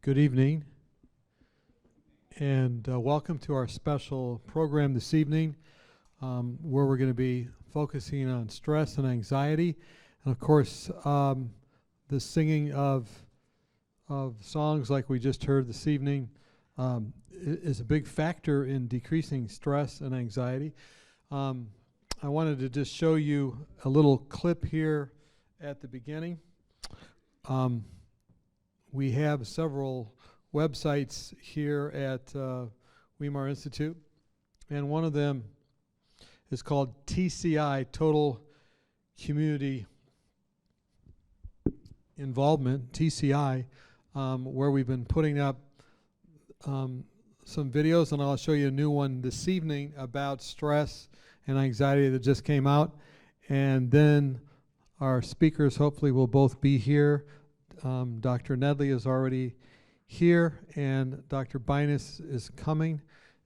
Good evening, and welcome to our special program this evening, where we're going to be focusing on stress and anxiety, and of course, the singing of songs like we just heard this evening is a big factor in decreasing stress and anxiety. I wanted to just show you a little clip here at the beginning. We have several websites here at Weimar Institute, and one of them is called TCI, Total Community Involvement, TCI, where we've been putting up some videos, and I'll show you a new one this evening about stress and anxiety that just came out. And then our speakers hopefully will both be here. Dr. Nedley is already here, and Dr. Binus is coming.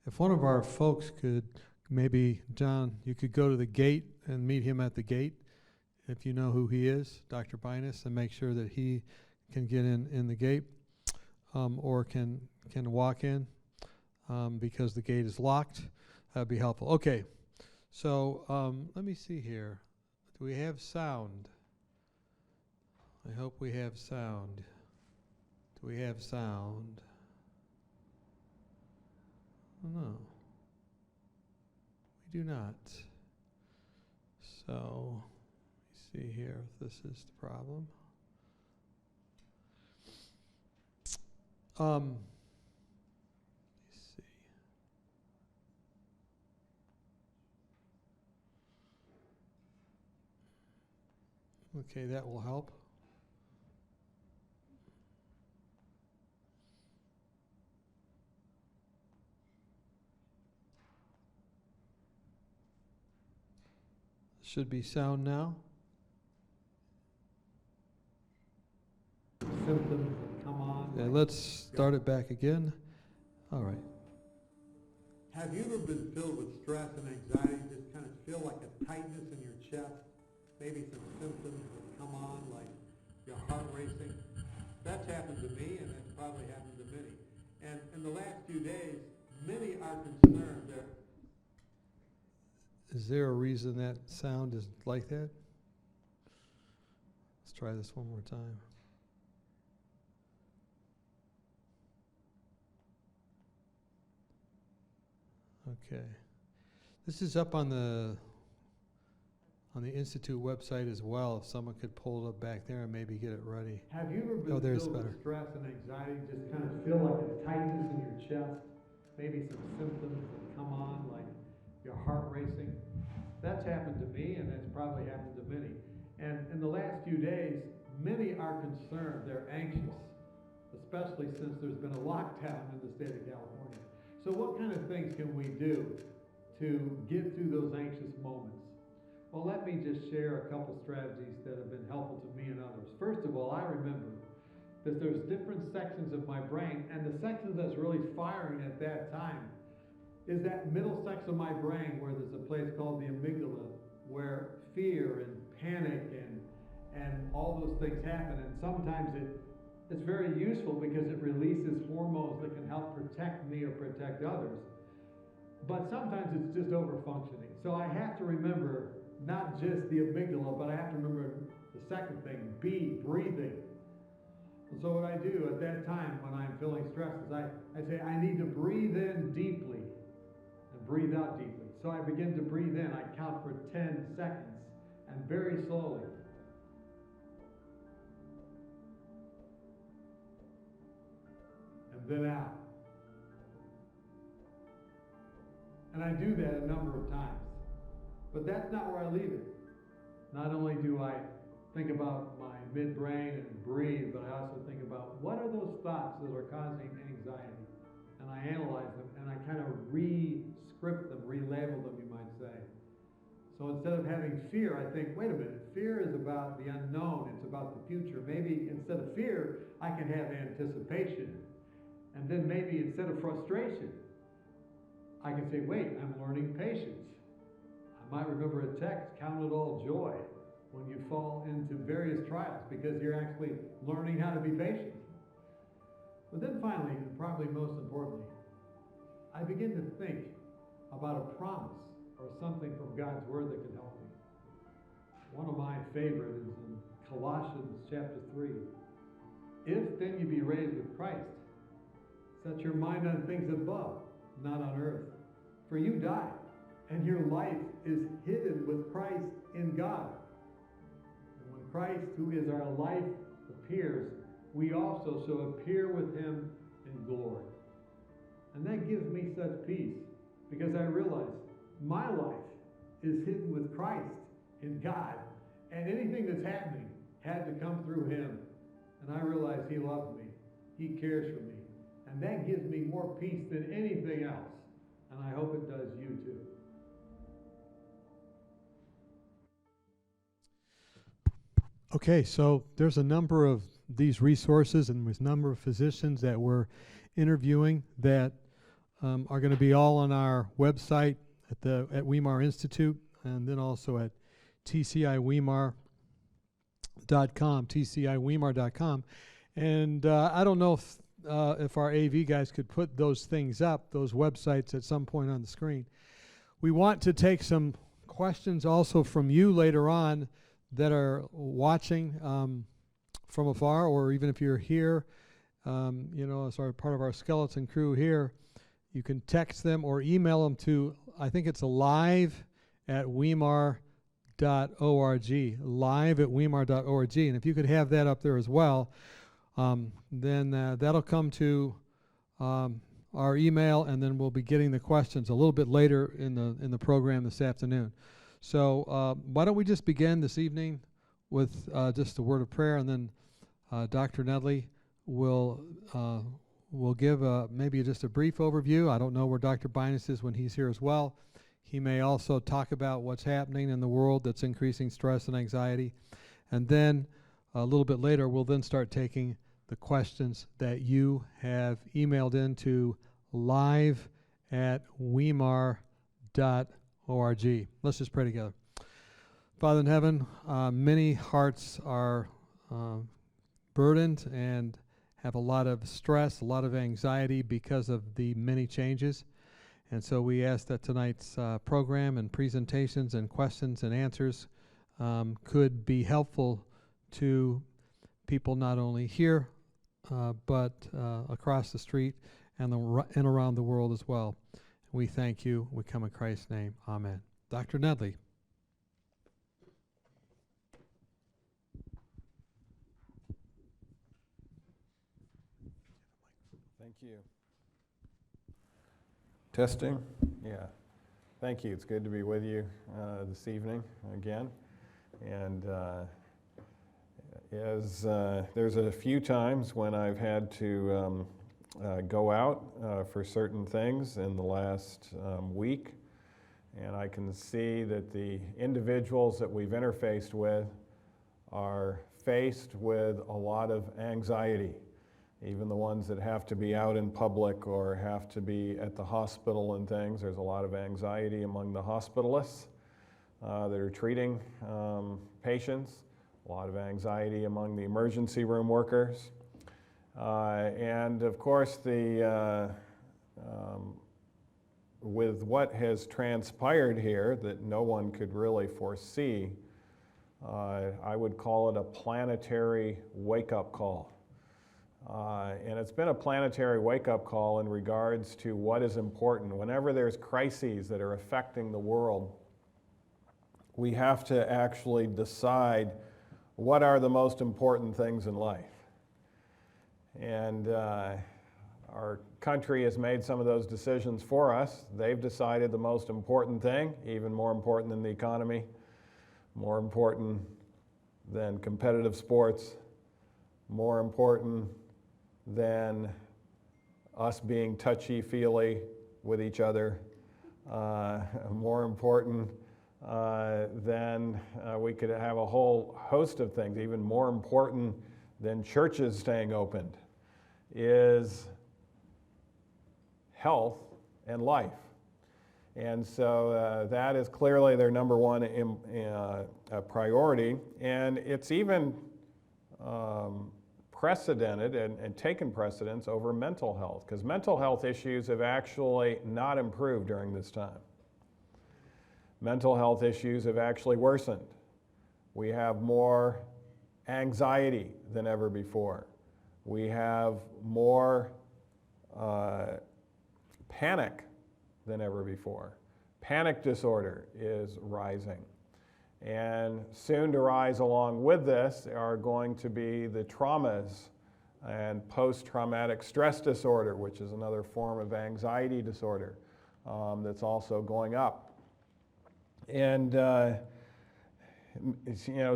If one of our folks could, maybe, John, you could go to the gate and meet him at the gate, if you know who he is, Dr. Binus, and make sure that he can get in the gate, or can walk in, because the gate is locked. That'd be helpful. Okay, so let me see here. Do we have sound? I hope we have sound. Do we have sound? No, we do not. So, let me see here if this is the problem. Let me see. Okay, that will help. Should be sound now. Symptoms come on. Okay, let's start it back again. All right. Have you ever been filled with stress and anxiety? Just kind of feel like a tightness in your chest? Maybe some symptoms that come on, like your heart racing. That's happened to me, and that's probably happened to many. And in the last few days, many are concerned that. Is there a reason that sound is like that? Let's try this one more time. Okay. This is up on the Institute website as well. If someone could pull it up back there and maybe get it ready. Have you ever been filled with stress and anxiety? Just kind of feel like a tightness in your chest? Maybe some symptoms that come on, like your heart racing. That's happened to me, and that's probably happened to many. And in the last few days, many are concerned. They're anxious, especially since there's been a lockdown in the state of California. So what kind of things can we do to get through those anxious moments? Well, let me just share a couple strategies that have been helpful to me and others. First of all, I remember that there's different sections of my brain, and the section that's really firing at that time is that middle section of my brain where there's a place called the amygdala, where fear and panic and all those things happen. And sometimes it's very useful because it releases hormones that can help protect me or protect others. But sometimes it's just over-functioning. So I have to remember not just the amygdala, but I have to remember the second thing, breathing. And so what I do at that time when I'm feeling stressed is I say I need to breathe in deeply and breathe out deeply. So I begin to breathe in. I count for 10 seconds and very slowly. And then out. And I do that a number of times. But that's not where I leave it. Not only do I think about my midbrain and breathe, but I also think about what are those thoughts that are causing anxiety. And I analyze them, and I kind of re-script them, relabel them, you might say. So instead of having fear, I think, wait a minute, fear is about the unknown, it's about the future. Maybe instead of fear, I can have anticipation. And then maybe instead of frustration, I can say, wait, I'm learning patience. I might remember a text, count it all joy when you fall into various trials, because you're actually learning how to be patient. But then finally, and probably most importantly, I begin to think about a promise or something from God's Word that can help me. One of my favorite is in Colossians chapter 3. If then you be raised with Christ, set your mind on things above, not on earth. For you died, and your life is hidden with Christ in God. And when Christ, who is our life, appears, we also shall appear with him in glory. And that gives me such peace, because I realize my life is hidden with Christ in God, and anything that's happening had to come through him. And I realize he loves me, he cares for me, and that gives me more peace than anything else. And I hope it does you too. Okay, so there's a number of these resources, and there's a number of physicians that we're interviewing that are going to be all on our website at Weimar Institute, and then also at tciweimar.com, tciweimar.com. And I don't know if our AV guys could put those things up, those websites, at some point on the screen. We want to take some questions also from you later on that are watching from afar, or even if you're here, as part of our skeleton crew here, you can text them or email them to, I think it's live@weimar.org, live@weimar.org. And if you could have that up there as well, then that'll come to our email, and then we'll be getting the questions a little bit later in the program this afternoon. So why don't we just begin this evening with just a word of prayer, and then Dr. Nedley will give maybe just a brief overview. I don't know where Dr. Binus is when he's here as well. He may also talk about what's happening in the world that's increasing stress and anxiety. And then a little bit later, we'll then start taking the questions that you have emailed into live@weimar.org. Let's just pray together. Father in heaven, many hearts are burdened and have a lot of stress, a lot of anxiety because of the many changes. And so we ask that tonight's program and presentations and questions and answers could be helpful to people not only here, but across the street and around the world as well. We thank you. We come in Christ's name. Amen. Dr. Nedley. Thank you. Testing? Yeah. Thank you. It's good to be with you this evening again. And there's a few times when I've had to go out for certain things in the last week, and I can see that the individuals that we've interfaced with are faced with a lot of anxiety. Even the ones that have to be out in public or have to be at the hospital and things, there's a lot of anxiety among the hospitalists that are treating patients, a lot of anxiety among the emergency room workers. And of course, with what has transpired here that no one could really foresee, I would call it a planetary wake-up call. And it's been a planetary wake-up call in regards to what is important. Whenever there's crises that are affecting the world, we have to actually decide what are the most important things in life. And our country has made some of those decisions for us. They've decided the most important thing, even more important than the economy, more important than competitive sports, more important than us being touchy-feely with each other, more important than we could have a whole host of things, even more important than churches staying opened, is health and life. And so that is clearly their number one priority, and it's even precedented and taken precedence over mental health, because mental health issues have actually not improved during this time. Mental health issues have actually worsened. We have more anxiety than ever before. We have more panic than ever before. Panic disorder is rising. And soon to rise along with this are going to be the traumas and post-traumatic stress disorder, which is another form of anxiety disorder that's also going up. And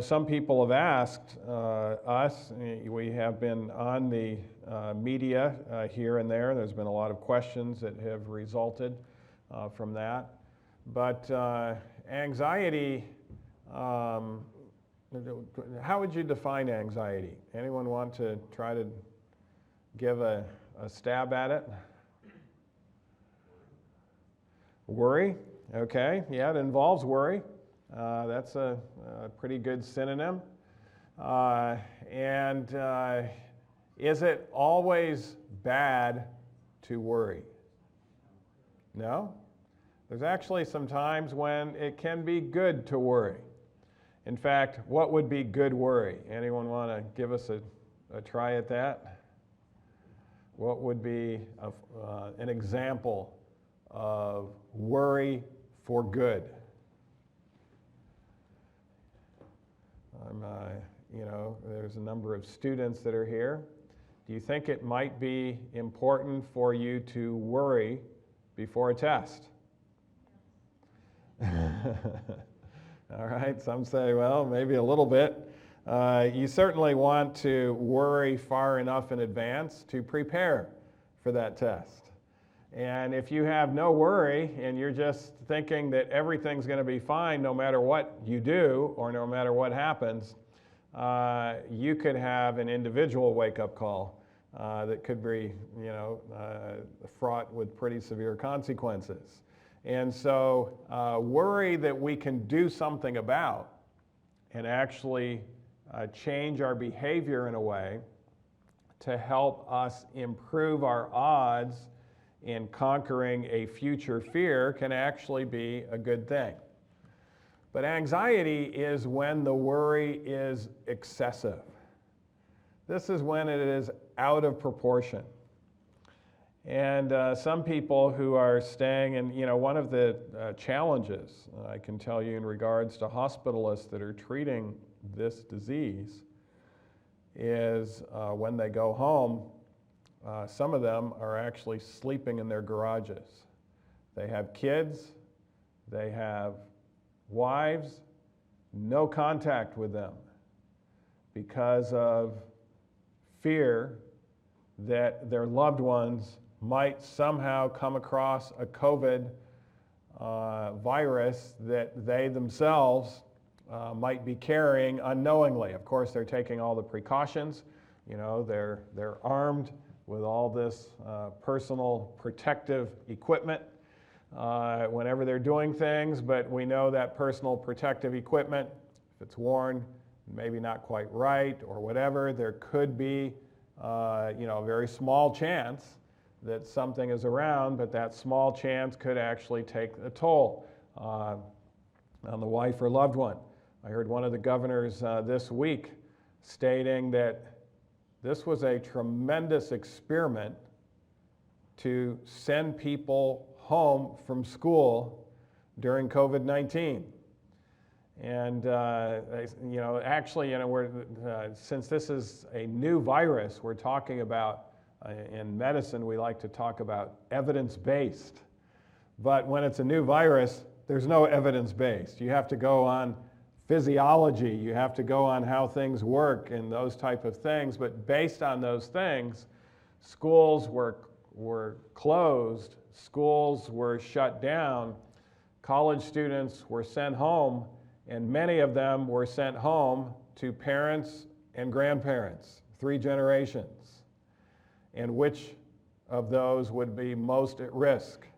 some people have asked us, we have been on the media here and there. There's been a lot of questions that have resulted from that. But anxiety, how would you define anxiety? Anyone want to try to give a stab at it? Worry, okay, yeah, it involves worry. That's a pretty good synonym. Is it always bad to worry? No. There's actually some times when it can be good to worry. In fact, what would be good worry? Anyone want to give us a try at that? What would be an example of worry for good? There's a number of students that are here. Do you think it might be important for you to worry before a test? All right, some say, well, maybe a little bit. You certainly want to worry far enough in advance to prepare for that test. And if you have no worry and you're just thinking that everything's going to be fine no matter what you do or no matter what happens, you could have an individual wake-up call that could be, fraught with pretty severe consequences. And so worry that we can do something about and actually change our behavior in a way to help us improve our odds in conquering a future fear can actually be a good thing. But anxiety is when the worry is excessive. This is when it is out of proportion. And some people who are staying in, one of the challenges I can tell you in regards to hospitalists that are treating this disease is when they go home, some of them are actually sleeping in their garages. They have kids, they have wives, no contact with them because of fear that their loved ones might somehow come across a COVID virus that they themselves might be carrying unknowingly. Of course, they're taking all the precautions. They're armed with all this personal protective equipment whenever they're doing things, but we know that personal protective equipment, if it's worn maybe not quite right or whatever, there could be a very small chance that something is around, but that small chance could actually take a toll on the wife or loved one. I heard one of the governors this week stating that this was a tremendous experiment to send people home from school during COVID-19. And since this is a new virus, we're talking about, in medicine we like to talk about evidence-based. But when it's a new virus, there's no evidence-based. You have to go on physiology, you have to go on how things work and those type of things. But based on those things, schools were closed, schools were shut down, college students were sent home, and many of them were sent home to parents and grandparents, 3 generations. And which of those would be most at risk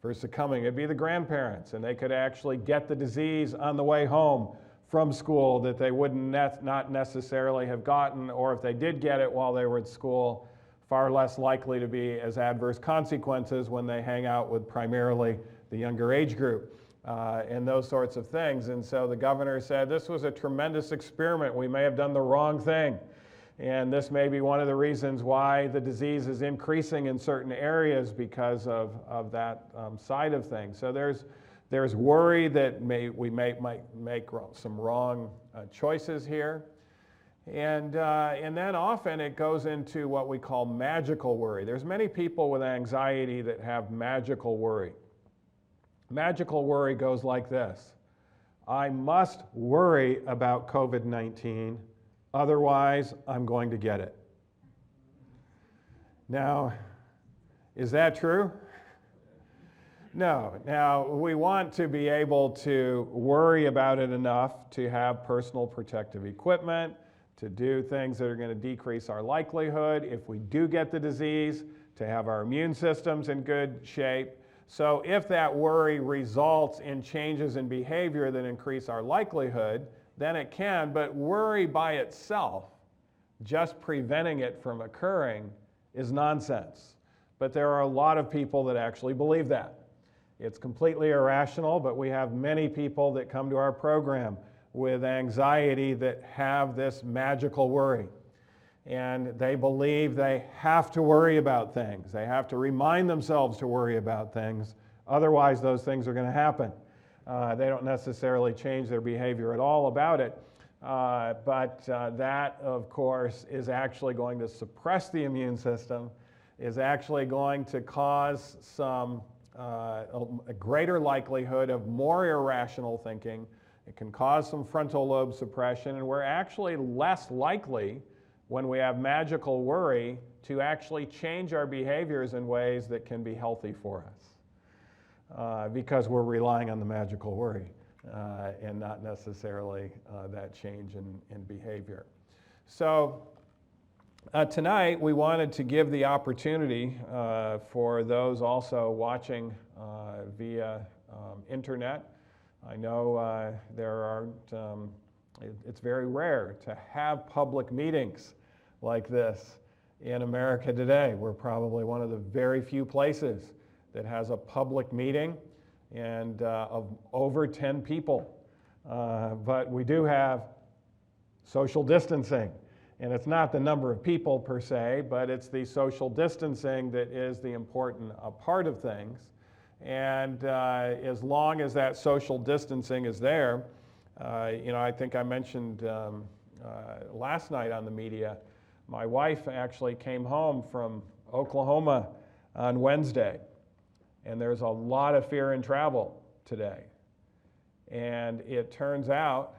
for succumbing? It'd be the grandparents, and they could actually get the disease on the way home from school that they would not necessarily have gotten, or if they did get it while they were at school, far less likely to be as adverse consequences when they hang out with primarily the younger age group and those sorts of things. And so the governor said, this was a tremendous experiment. We may have done the wrong thing. And this may be one of the reasons why the disease is increasing in certain areas because of that side of things. So there's worry that we might make some wrong choices here. And then often it goes into what we call magical worry. There's many people with anxiety that have magical worry. Magical worry goes like this: I must worry about COVID-19, otherwise I'm going to get it. Now, is that true? No. Now, we want to be able to worry about it enough to have personal protective equipment, to do things that are going to decrease our likelihood, if we do get the disease, to have our immune systems in good shape. So if that worry results in changes in behavior that increase our likelihood, then it can, but worry by itself, just preventing it from occurring, is nonsense. But there are a lot of people that actually believe that. It's completely irrational, but we have many people that come to our program with anxiety that have this magical worry. And they believe they have to worry about things. They have to remind themselves to worry about things. Otherwise, those things are going to happen. They don't necessarily change their behavior at all about it. But that, of course, is actually going to suppress the immune system, is actually going to cause a greater likelihood of more irrational thinking. It can cause some frontal lobe suppression, and we're actually less likely, when we have magical worry, to actually change our behaviors in ways that can be healthy for us, because we're relying on the magical worry and not necessarily that change in behavior. So tonight we wanted to give the opportunity for those also watching via internet. I know it's very rare to have public meetings like this in America today. We're probably one of the very few places that has a public meeting and of over 10 people. But we do have social distancing. And it's not the number of people per se, but it's the social distancing that is the important part of things. And as long as that social distancing is there, I think I mentioned last night on the media, my wife actually came home from Oklahoma on Wednesday, and there's a lot of fear in travel today. And it turns out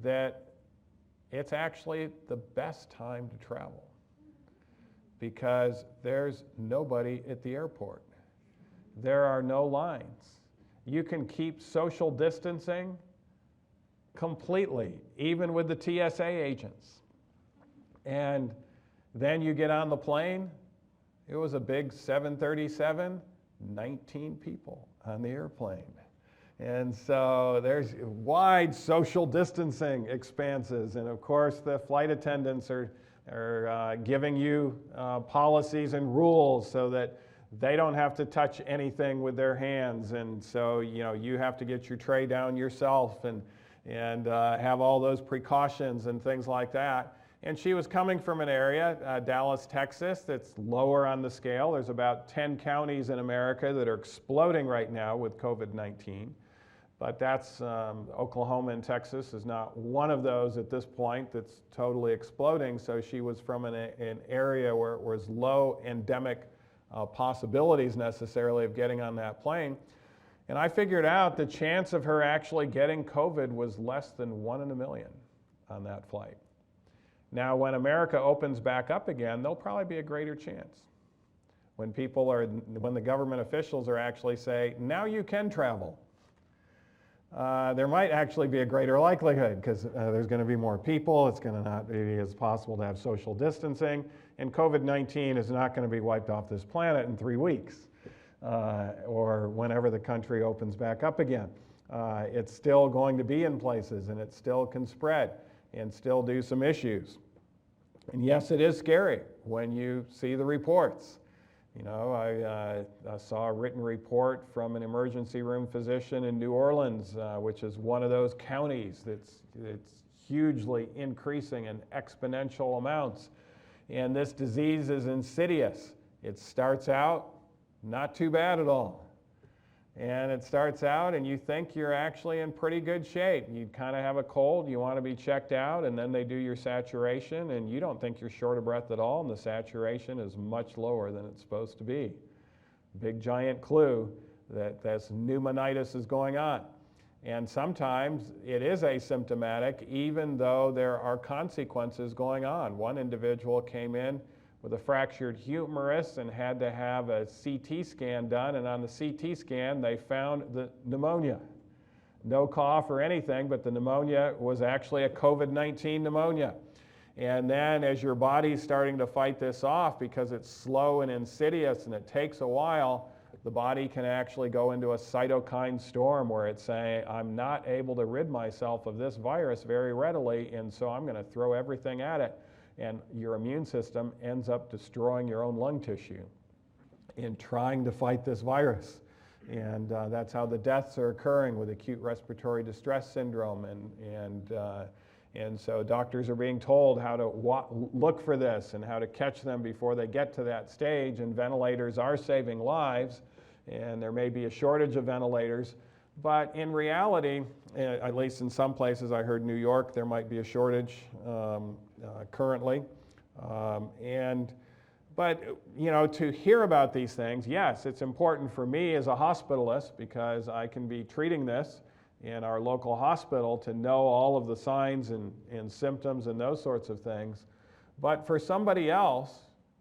that it's actually the best time to travel because there's nobody at the airport. There are no lines. You can keep social distancing completely, even with the TSA agents. And then you get on the plane. It was a big 737, 19 people on the airplane. And so there's wide social distancing expanses. And of course, the flight attendants are giving you policies and rules so that they don't have to touch anything with their hands. And so, you have to get your tray down yourself and have all those precautions and things like that. And she was coming from an area, Dallas, Texas, that's lower on the scale. There's about 10 counties in America that are exploding right now with COVID-19. But that's Oklahoma and Texas is not one of those at this point that's totally exploding. So she was from an area where it was low endemic possibilities necessarily of getting on that plane. And I figured out the chance of her actually getting COVID was less than 1 in a million on that flight. Now, when America opens back up again, there'll probably be a greater chance. When the government officials are actually say, now you can travel. There might actually be a greater likelihood because there's going to be more people. It's going to not be as possible to have social distancing. And COVID-19 is not going to be wiped off this planet in 3 weeks or whenever the country opens back up again. It's still going to be in places, and it still can spread and still do some issues. And yes, it is scary when you see the reports. You know, I saw a written report from an emergency room physician in New Orleans, which is one of those counties that's hugely increasing in exponential amounts. And this disease is insidious. It starts out not too bad at all. And it starts out and you think you're actually in pretty good shape. You kind of have a cold, you want to be checked out, and then they do your saturation and you don't think you're short of breath at all, and the saturation is much lower than it's supposed to be. Big giant clue that this pneumonitis is going on. And sometimes it is asymptomatic even though there are consequences going on. One individual came in with a fractured humerus and had to have a CT scan done, and on the CT scan they found the pneumonia. No cough or anything, but the pneumonia was actually a COVID-19 pneumonia. And then as your body's starting to fight this off, because it's slow and insidious and it takes a while, the body can actually go into a cytokine storm where it's saying, I'm not able to rid myself of this virus very readily, and so I'm going to throw everything at it. And your immune system ends up destroying your own lung tissue in trying to fight this virus. And that's how the deaths are occurring with acute respiratory distress syndrome. And so doctors are being told how to look for this and how to catch them before they get to that stage. And ventilators are saving lives, and there may be a shortage of ventilators. But in reality, at least in some places, I heard New York, there might be a shortage currently. But you know, to hear about these things, yes, it's important for me as a hospitalist because I can be treating this in our local hospital to know all of the signs and symptoms and those sorts of things. But for somebody else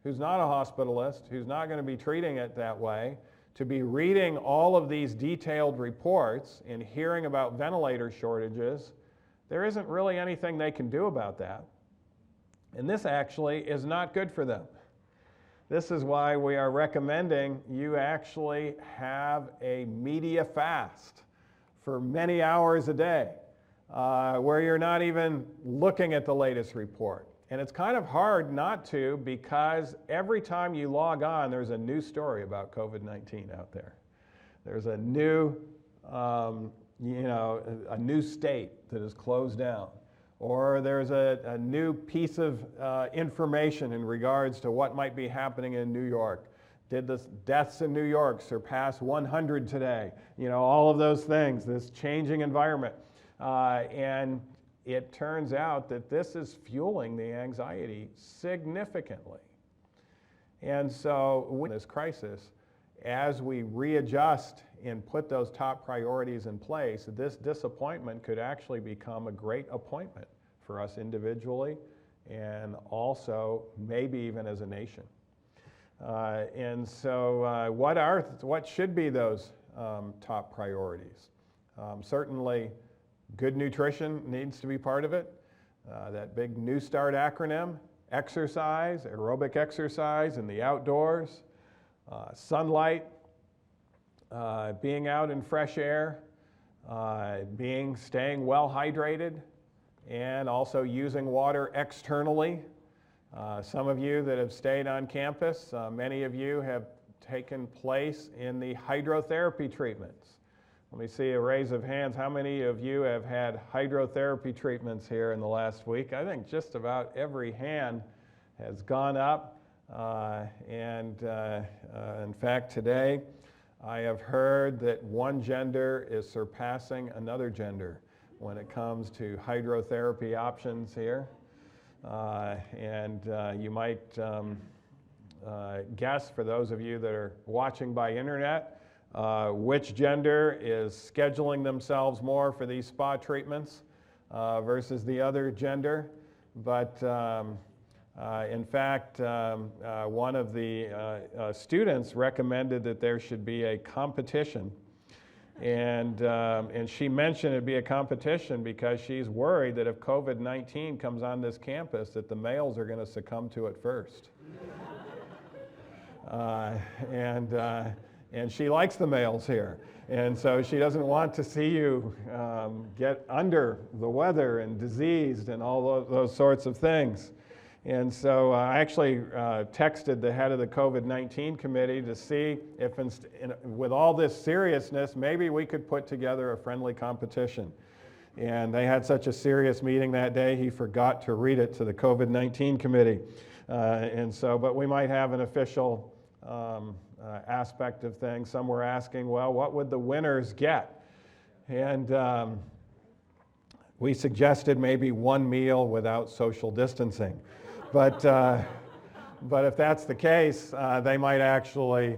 who's not a hospitalist, who's not going to be treating it that way, to be reading all of these detailed reports and hearing about ventilator shortages, there isn't really anything they can do about that. And this actually is not good for them. This is why we are recommending you actually have a media fast for many hours a day, where you're not even looking at the latest report. And it's kind of hard not to, because every time you log on, there's a new story about COVID-19 out there. There's a new, a new state that is closed down. Or there's a new piece of information in regards to what might be happening in New York. Did the deaths in New York surpass 100 today? You know, all of those things, this changing environment. And it turns out that this is fueling the anxiety significantly. And so with this crisis, as we readjust and put those top priorities in place, this disappointment could actually become a great appointment for us individually and also maybe even as a nation. And so what should be those top priorities? Certainly good nutrition needs to be part of it. That big New Start acronym: exercise, aerobic exercise in the outdoors, sunlight, being out in fresh air, staying well hydrated, and also using water externally. Some of you that have stayed on campus, many of you have taken place in the hydrotherapy treatments. Let me see a raise of hands. How many of you have had hydrotherapy treatments here in the last week? I think just about every hand has gone up. In fact, today I have heard that one gender is surpassing another gender when it comes to hydrotherapy options here. You might guess, for those of you that are watching by internet, which gender is scheduling themselves more for these spa treatments versus the other gender. But in fact, one of the students recommended that there should be a competition. And she mentioned it'd be a competition because she's worried that if COVID-19 comes on this campus, that the males are going to succumb to it first. And she likes the males here. And so she doesn't want to see you get under the weather and diseased and all those sorts of things. And so I actually texted the head of the COVID-19 committee to see if, with all this seriousness, maybe we could put together a friendly competition. And they had such a serious meeting that day, he forgot to read it to the COVID-19 committee. But we might have an official aspect of things. Some were asking, well, what would the winners get? And we suggested maybe one meal without social distancing. But if that's the case, they might actually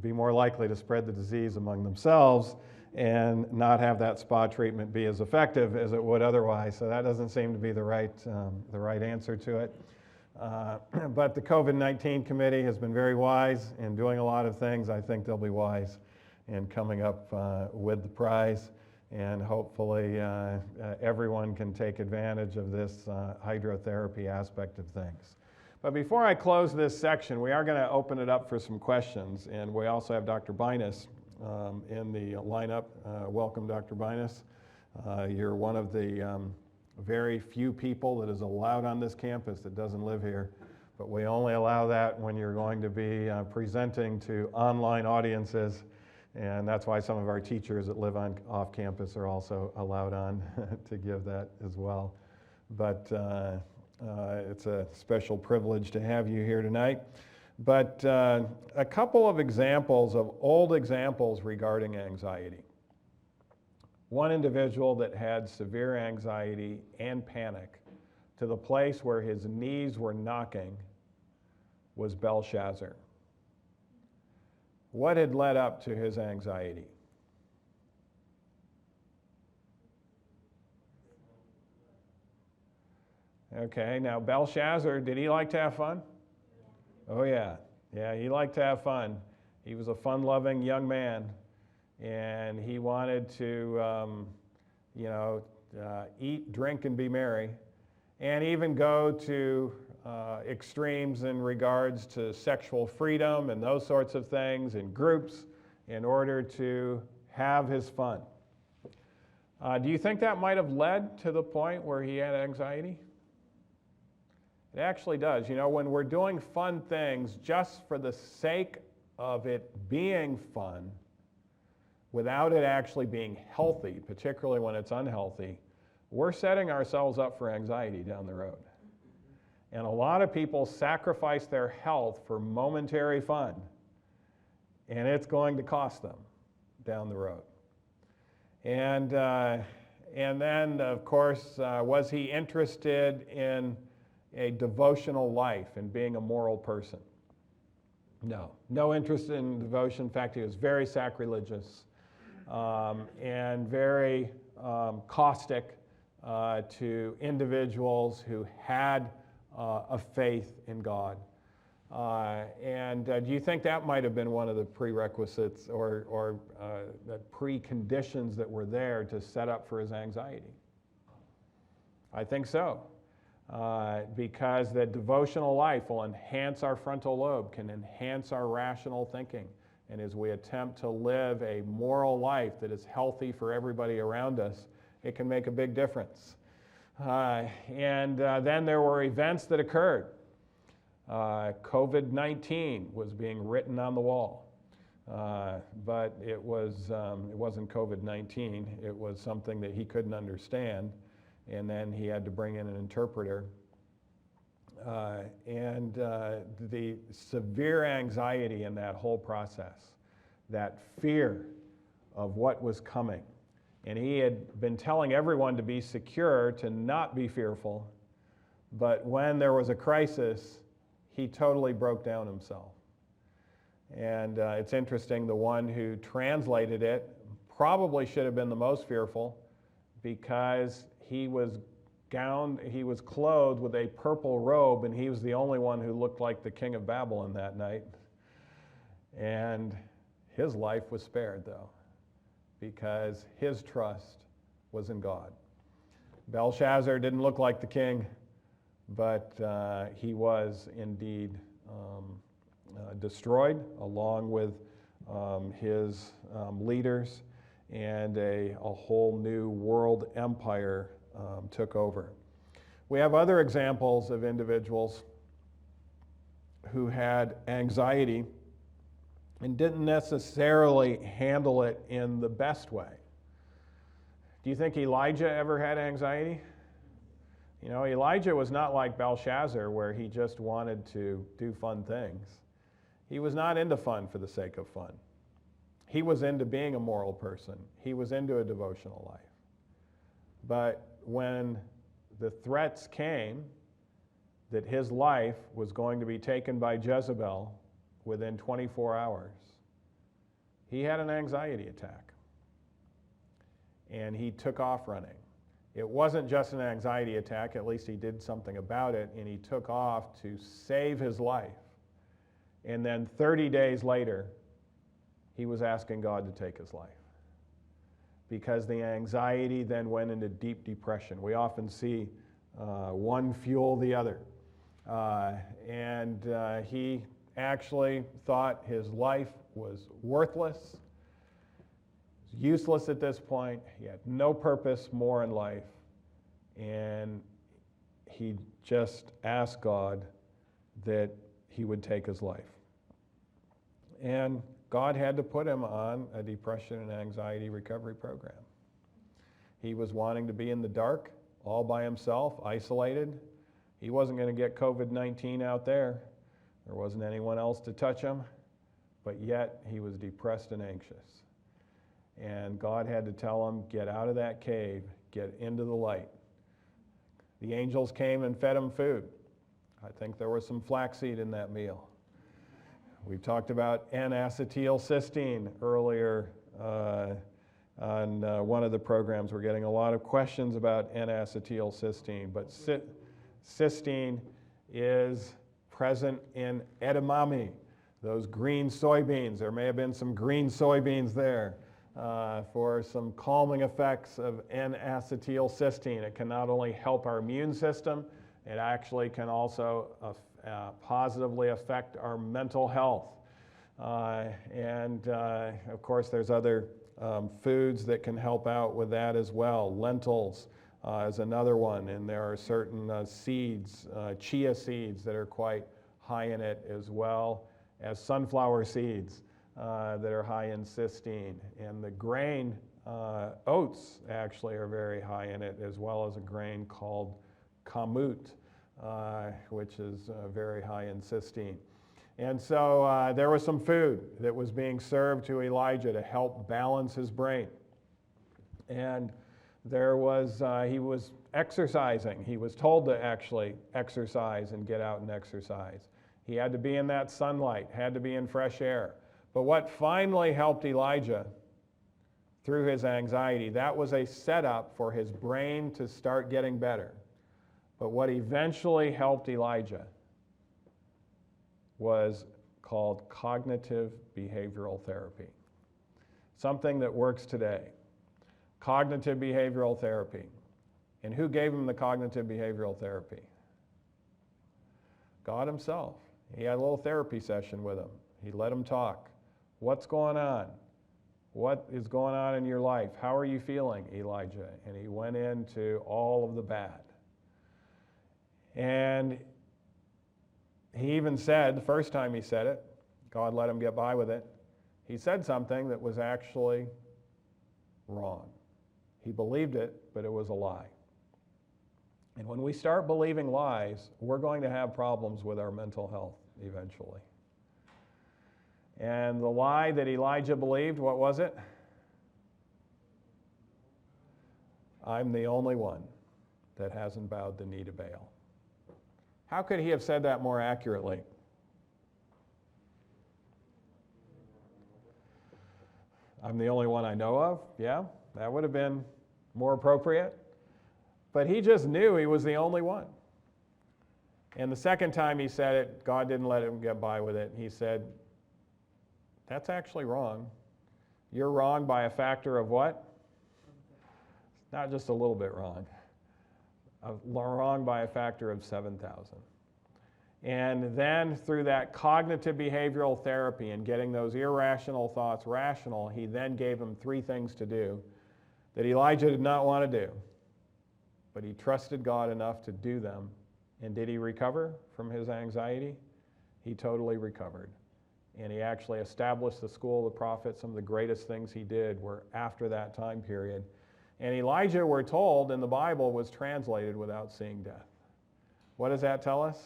be more likely to spread the disease among themselves and not have that spa treatment be as effective as it would otherwise. So that doesn't seem to be the right answer to it. But the COVID-19 committee has been very wise in doing a lot of things. I think they'll be wise in coming up with the prize. And hopefully everyone can take advantage of this hydrotherapy aspect of things. But before I close this section, we are going to open it up for some questions. And we also have Dr. Binus in the lineup. Welcome, Dr. Binus. You're one of the very few people that is allowed on this campus that doesn't live here. But we only allow that when you're going to be presenting to online audiences. And that's why some of our teachers that live off campus are also allowed on to give that as well. But it's a special privilege to have you here tonight. But a couple of examples of old examples regarding anxiety. One individual that had severe anxiety and panic to the place where his knees were knocking was Belshazzar. What had led up to his anxiety? Okay, now Belshazzar, did he like to have fun? Oh yeah, he liked to have fun. He was a fun-loving young man, and he wanted to, eat, drink, and be merry, and even go to extremes in regards to sexual freedom and those sorts of things in groups in order to have his fun. Do you think that might have led to the point where he had anxiety? It actually does. You know, when we're doing fun things just for the sake of it being fun, without it actually being healthy, particularly when it's unhealthy, we're setting ourselves up for anxiety down the road. And a lot of people sacrifice their health for momentary fun, and it's going to cost them down the road. And then, of course, was he interested in a devotional life and being a moral person? No interest in devotion. In fact, he was very sacrilegious and very caustic to individuals who had a faith in God. Do you think that might have been one of the prerequisites or the preconditions that were there to set up for his anxiety? I think so. Because the devotional life will enhance our frontal lobe, can enhance our rational thinking. And as we attempt to live a moral life that is healthy for everybody around us, it can make a big difference. Then there were events that occurred. COVID-19 was being written on the wall, but it wasn't COVID-19. It was something that he couldn't understand, and then he had to bring in an interpreter. The severe anxiety in that whole process, that fear of what was coming. And he had been telling everyone to be secure, to not be fearful. But when there was a crisis, he totally broke down himself. And it's interesting, the one who translated it probably should have been the most fearful, because he was clothed with a purple robe, and he was the only one who looked like the king of Babylon that night. And his life was spared, though, because his trust was in God. Belshazzar didn't look like the king, but he was indeed destroyed, along with his leaders, and a whole new world empire took over. We have other examples of individuals who had anxiety and didn't necessarily handle it in the best way. Do you think Elijah ever had anxiety? You know, Elijah was not like Belshazzar, where he just wanted to do fun things. He was not into fun for the sake of fun. He was into being a moral person. He was into a devotional life. But when the threats came that his life was going to be taken by Jezebel within 24 hours, he had an anxiety attack. And he took off running. It wasn't just an anxiety attack, at least he did something about it, and he took off to save his life. And then 30 days later, he was asking God to take his life, because the anxiety then went into deep depression. We often see one fuel the other. And he actually thought his life was worthless, useless at this point. He had no purpose more in life. And he just asked God that he would take his life. And God had to put him on a depression and anxiety recovery program. He was wanting to be in the dark, all by himself, isolated. He wasn't going to get COVID-19 out there. There wasn't anyone else to touch him, but yet he was depressed and anxious. And God had to tell him, get out of that cave, get into the light. The angels came and fed him food. I think there was some flaxseed in that meal. We've talked about N-acetylcysteine earlier on one of the programs. We're getting a lot of questions about N-acetylcysteine, but cysteine is present in edamame, those green soybeans. There may have been some green soybeans there for some calming effects of N-acetylcysteine. It can not only help our immune system, it actually can also positively affect our mental health. And of course, there's other foods that can help out with that as well. Lentils is another one, and there are certain seeds, chia seeds, that are quite high in it, as well as sunflower seeds that are high in cysteine. And the grain, oats actually are very high in it, as well as a grain called kamut, which is very high in cysteine. And so there was some food that was being served to Elijah to help balance his brain. And there was, he was exercising. He was told to actually exercise and get out and exercise. He had to be in that sunlight, had to be in fresh air. But what finally helped Elijah through his anxiety, that was a setup for his brain to start getting better. But what eventually helped Elijah was called cognitive behavioral therapy, something that works today. Cognitive behavioral therapy. And who gave him the cognitive behavioral therapy? God himself. He had a little therapy session with him. He let him talk. What's going on? What is going on in your life? How are you feeling, Elijah? And he went into all of the bad. And he even said, the first time he said it, God let him get by with it, he said something that was actually wrong. He believed it, but it was a lie. And when we start believing lies, we're going to have problems with our mental health eventually. And the lie that Elijah believed, what was it? I'm the only one that hasn't bowed the knee to Baal. How could he have said that more accurately? I'm the only one I know of. Yeah, that would have been more appropriate. But he just knew he was the only one. And the second time he said it, God didn't let him get by with it. He said, that's actually wrong. You're wrong by a factor of what? Not just a little bit wrong. Wrong by a factor of 7,000. And then through that cognitive behavioral therapy and getting those irrational thoughts rational, he then gave him 3 things to do that Elijah did not want to do. But he trusted God enough to do them. And did he recover from his anxiety? He totally recovered. And he actually established the school of the prophets. Some of the greatest things he did were after that time period. And Elijah, we're told in the Bible, was translated without seeing death. What does that tell us?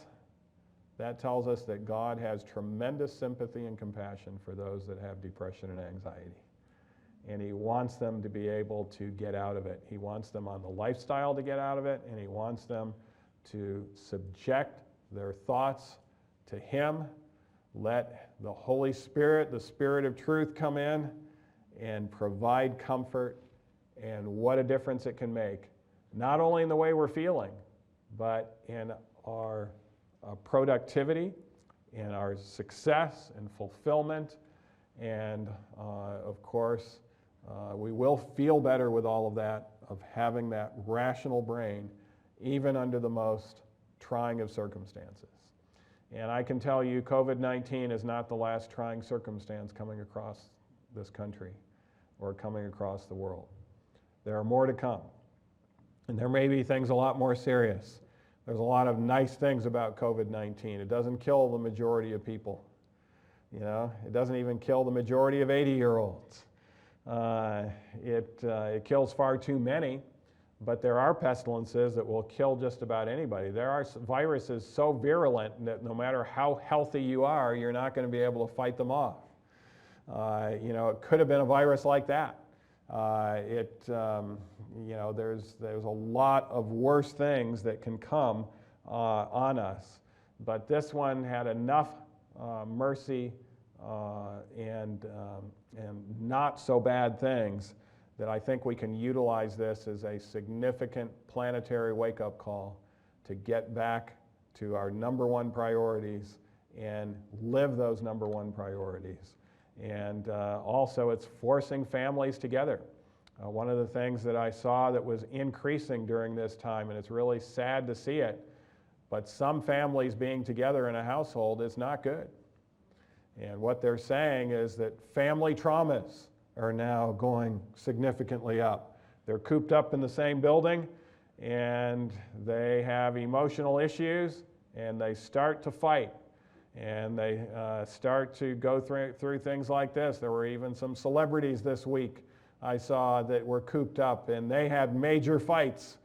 That tells us that God has tremendous sympathy and compassion for those that have depression and anxiety. And he wants them to be able to get out of it. He wants them on the lifestyle to get out of it, and he wants them to subject their thoughts to him. Let the Holy Spirit, the Spirit of truth, come in and provide comfort. And what a difference it can make, not only in the way we're feeling, but in our productivity, in our success and fulfillment. And of course, we will feel better with all of that, of having that rational brain, even under the most trying of circumstances. And I can tell you, COVID-19 is not the last trying circumstance coming across this country or coming across the world. There are more to come. And there may be things a lot more serious. There's a lot of nice things about COVID-19. It doesn't kill the majority of people. You know, it doesn't even kill the majority of 80-year-olds. It kills far too many, but there are pestilences that will kill just about anybody. There are viruses so virulent that no matter how healthy you are, you're not going to be able to fight them off. It could have been a virus like that. There's a lot of worse things that can come on us, but this one had enough mercy and not so bad things that I think we can utilize this as a significant planetary wake-up call to get back to our number one priorities and live those number one priorities. And also it's forcing families together. One of the things that I saw that was increasing during this time, and it's really sad to see it, but some families being together in a household is not good. And what they're saying is that family traumas are now going significantly up. They're cooped up in the same building, and they have emotional issues, and they start to fight. And they start to go through things like this. There were even some celebrities this week I saw that were cooped up, and they had major fights.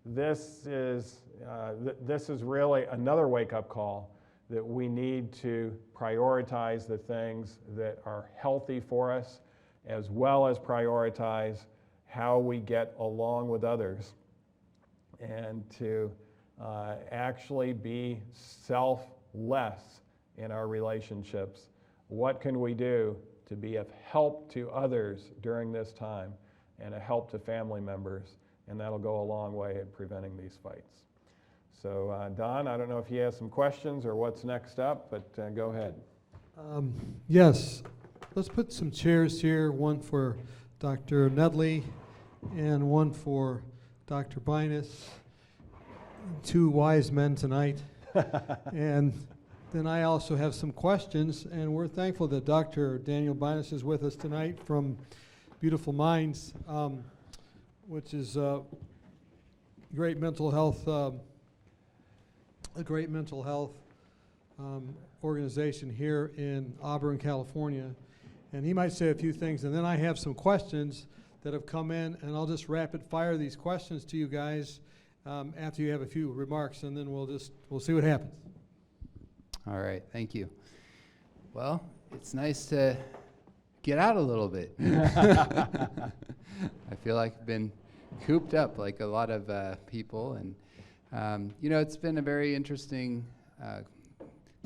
This is really another wake-up call that we need to prioritize the things that are healthy for us, as well as prioritize how we get along with others, and to actually be selfless in our relationships. What can we do to be of help to others during this time and a help to family members? And that'll go a long way at preventing these fights. So Don, I don't know if you have some questions or what's next up, but go ahead. Yes, let's put some chairs here, one for Dr. Nedley and one for Dr. Binus. 2 wise men tonight. And then I also have some questions, and we're thankful that Dr. Daniel Binus is with us tonight from Beautiful Minds, which is a great mental health organization here in Auburn, California. And he might say a few things, and then I have some questions that have come in, and I'll just rapid fire these questions to you guys after you have a few remarks, and then we'll see what happens. All right, thank you. Well, it's nice to get out a little bit. I feel like I've been cooped up like a lot of people, and it's been a very interesting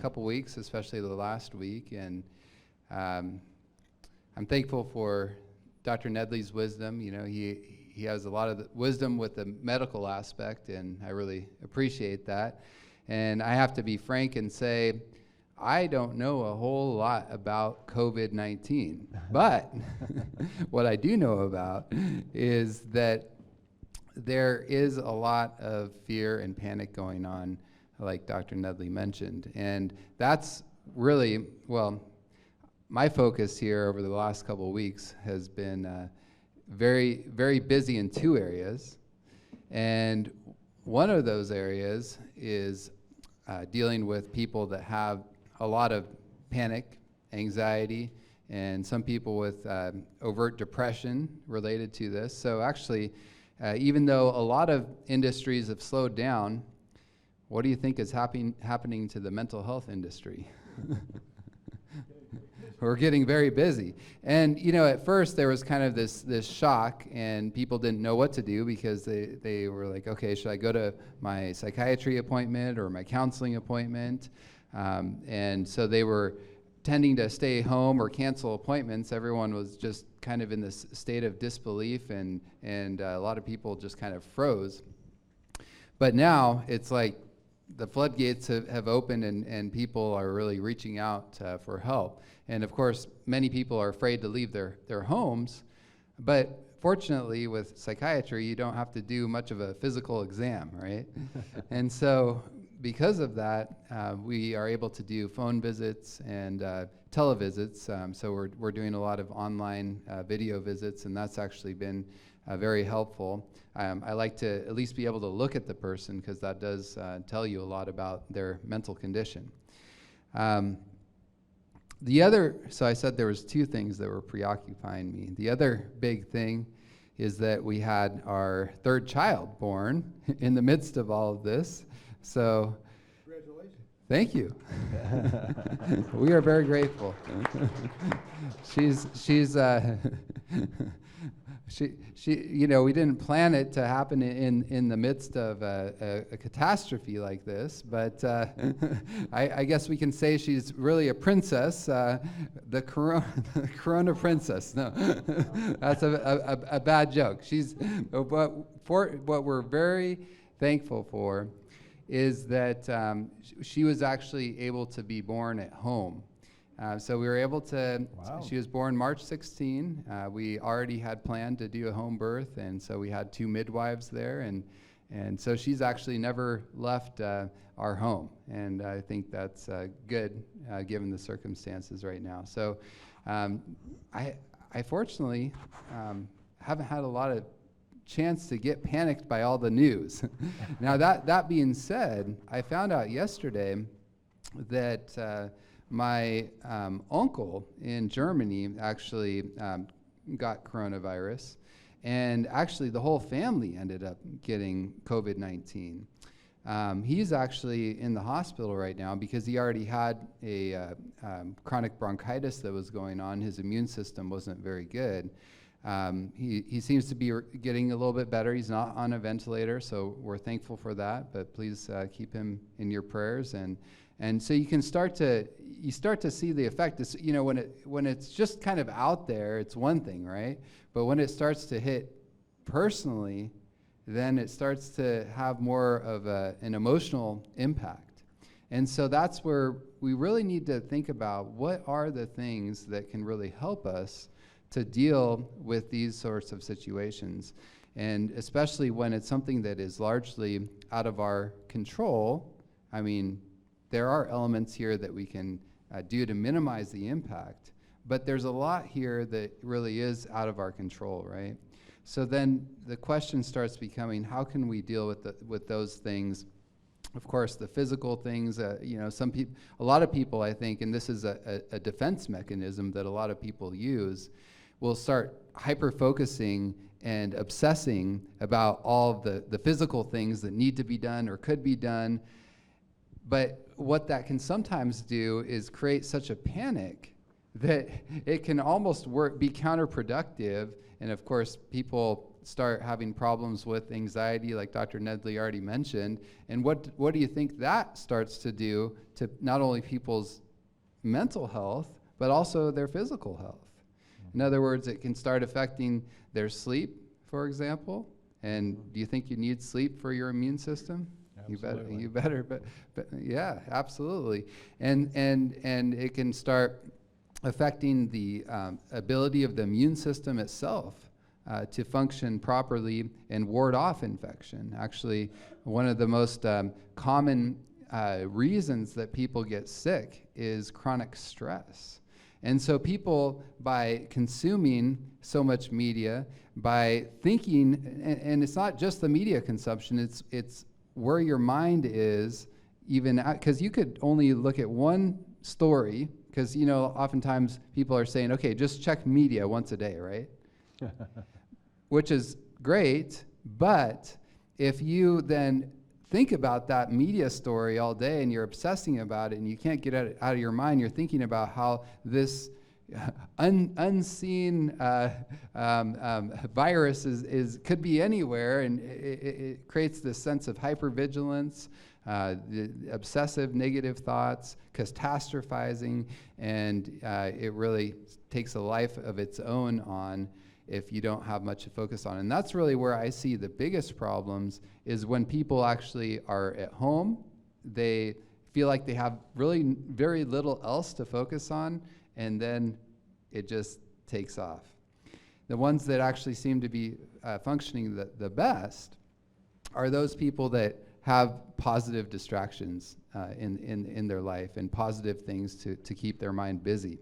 couple weeks, especially the last week, and I'm thankful for Dr. Nedley's wisdom. He has a lot of the wisdom with the medical aspect, and I really appreciate that. And I have to be frank and say, I don't know a whole lot about COVID-19, but what I do know about is that there is a lot of fear and panic going on, like Dr. Nedley mentioned. And that's really, well, my focus here over the last couple of weeks has been very, very busy in two areas. And one of those areas is dealing with people that have a lot of panic, anxiety, and some people with overt depression related to this. So actually, even though a lot of industries have slowed down, what do you think is happening to the mental health industry? We're getting very busy. And at first there was kind of this shock, and people didn't know what to do because they were like, okay, should I go to my psychiatry appointment or my counseling appointment? And so they were tending to stay home or cancel appointments. Everyone was just kind of in this state of disbelief, and a lot of people just kind of froze. But now it's like the floodgates have opened, and people are really reaching out for help. And of course, many people are afraid to leave their homes, but fortunately with psychiatry, you don't have to do much of a physical exam, right? And so because of that, we are able to do phone visits and televisits. So we're doing a lot of online video visits, and that's actually been very helpful. I like to at least be able to look at the person, because that does tell you a lot about their mental condition. So I said there was two things that were preoccupying me. The other big thing is that we had our third child born in the midst of all of this. So, congratulations. Thank you. We are very grateful. We didn't plan it to happen in the midst of a catastrophe like this, but I guess we can say she's really a princess, the Corona princess. No, that's a bad joke. What we're very thankful for is that she was actually able to be born at home. So we were able to, wow. She was born March 16. We already had planned to do a home birth, and so we had 2 midwives there, and so she's actually never left our home, and I think that's good given the circumstances right now. So I fortunately haven't had a lot of chance to get panicked by all the news. Now that being said, I found out yesterday that my uncle in Germany actually got coronavirus, and actually the whole family ended up getting COVID-19. He's actually in the hospital right now because he already had a chronic bronchitis that was going on. His immune system wasn't very good. He seems to be getting a little bit better. He's not on a ventilator, so we're thankful for that, but please keep him in your prayers. And so you start to see the effect. It's, when it's just kind of out there, it's one thing, right? But when it starts to hit personally, then it starts to have more of an emotional impact. And so that's where we really need to think about what are the things that can really help us to deal with these sorts of situations. And especially when it's something that is largely out of our control. I mean, there are elements here that we can do to minimize the impact, but there's a lot here that really is out of our control, right? So then the question starts becoming, how can we deal with those things? Of course, the physical things, a lot of people, I think, and this is a defense mechanism that a lot of people use, will start hyper-focusing and obsessing about all of the physical things that need to be done or could be done. But what that can sometimes do is create such a panic that it can almost be counterproductive. And of course, people start having problems with anxiety, like Dr. Nedley already mentioned. And what do you think that starts to do to not only people's mental health, but also their physical health? In other words, it can start affecting their sleep, for example. And do you think you need sleep for your immune system? Absolutely. You better, but yeah, absolutely. And it can start affecting the ability of the immune system itself to function properly and ward off infection. Actually, one of the most common reasons that people get sick is chronic stress. And so people, by consuming so much media, by thinking, and it's not just the media consumption, it's where your mind is, even because you could only look at one story, because oftentimes people are saying, okay, just check media once a day, right? Which is great, but if you then think about that media story all day and you're obsessing about it and you can't get it out of your mind, you're thinking about how this unseen virus could be anywhere, and it creates this sense of hypervigilance, the obsessive negative thoughts, catastrophizing, and it really takes a life of its own on if you don't have much to focus on. And that's really where I see the biggest problems, is when people actually are at home, they feel like they have really very little else to focus on, and then it just takes off. The ones that actually seem to be functioning the best are those people that have positive distractions in their life and positive things to keep their mind busy.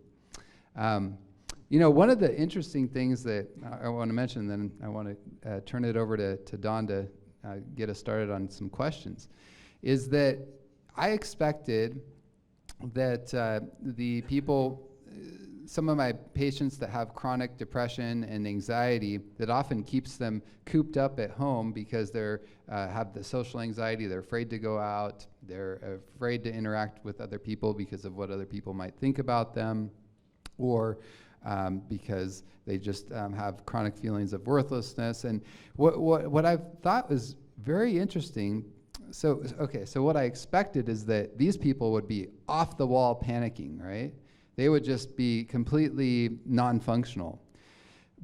One of the interesting things that I want to mention, then I want to turn it over to Don to get us started on some questions, is that I expected that the people, some of my patients that have chronic depression and anxiety, that often keeps them cooped up at home because they're have the social anxiety, they're afraid to go out, they're afraid to interact with other people because of what other people might think about them, or because they just have chronic feelings of worthlessness. And what I thought was very interesting, so what I expected is that these people would be off the wall panicking, right? They would just be completely non-functional.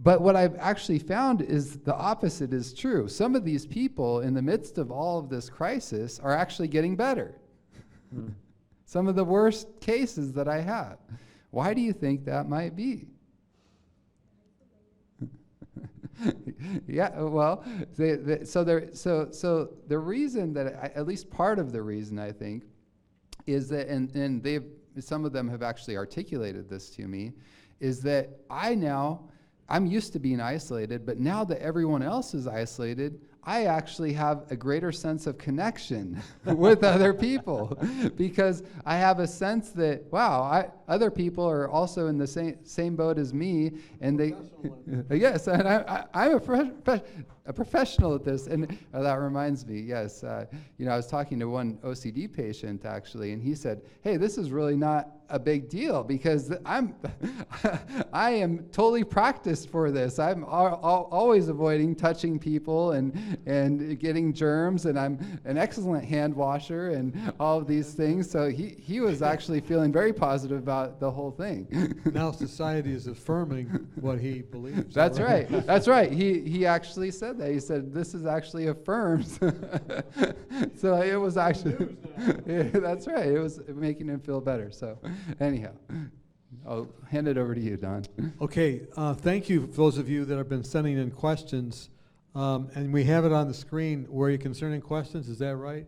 But what I've actually found is the opposite is true. Some of these people, in the midst of all of this crisis, are actually getting better. Some of the worst cases that I have. Why do you think that might be? Yeah, well, so the reason that at least part of the reason, I think, is that, and some of them have actually articulated this to me, is that I'm used to being isolated, but now that everyone else is isolated, I actually have a greater sense of connection with other people, because I have a sense that, wow, other people are also in the same boat as me, and they, yes, and I'm a professional at this, and that reminds me, yes, I was talking to one OCD patient actually, and he said, hey, this is really not a big deal because I am totally practiced for this. I'm always avoiding touching people and getting germs, and I'm an excellent hand washer and all of these things. So he was actually feeling very positive about the whole thing. Now society is affirming what he believes. That's right. That's right. He actually said that. He said this is actually affirms. So it was actually, yeah, that's right. It was making him feel better. So anyhow, I'll hand it over to you, Don. Okay, thank you for those of you that have been sending in questions. And we have it on the screen where you can send in questions, is that right?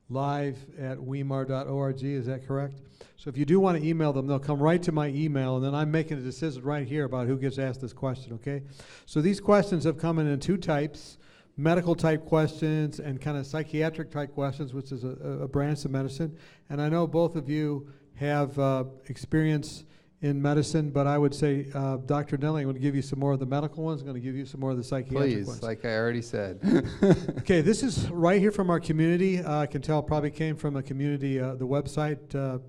Live at weimar.org, is that correct? So if you do want to email them, they'll come right to my email, and then I'm making a decision right here about who gets asked this question, okay? So these questions have come in two types, medical type questions and kind of psychiatric type questions, which is a branch of medicine. And I know both of you have experience in medicine, but I would say Dr. Nedley, I'm going to give you some more of the medical ones. I'm going to give you some more of the psychiatric ones. Please, like I already said. Okay, this is right here from our community. I can tell it probably came from a community, the website,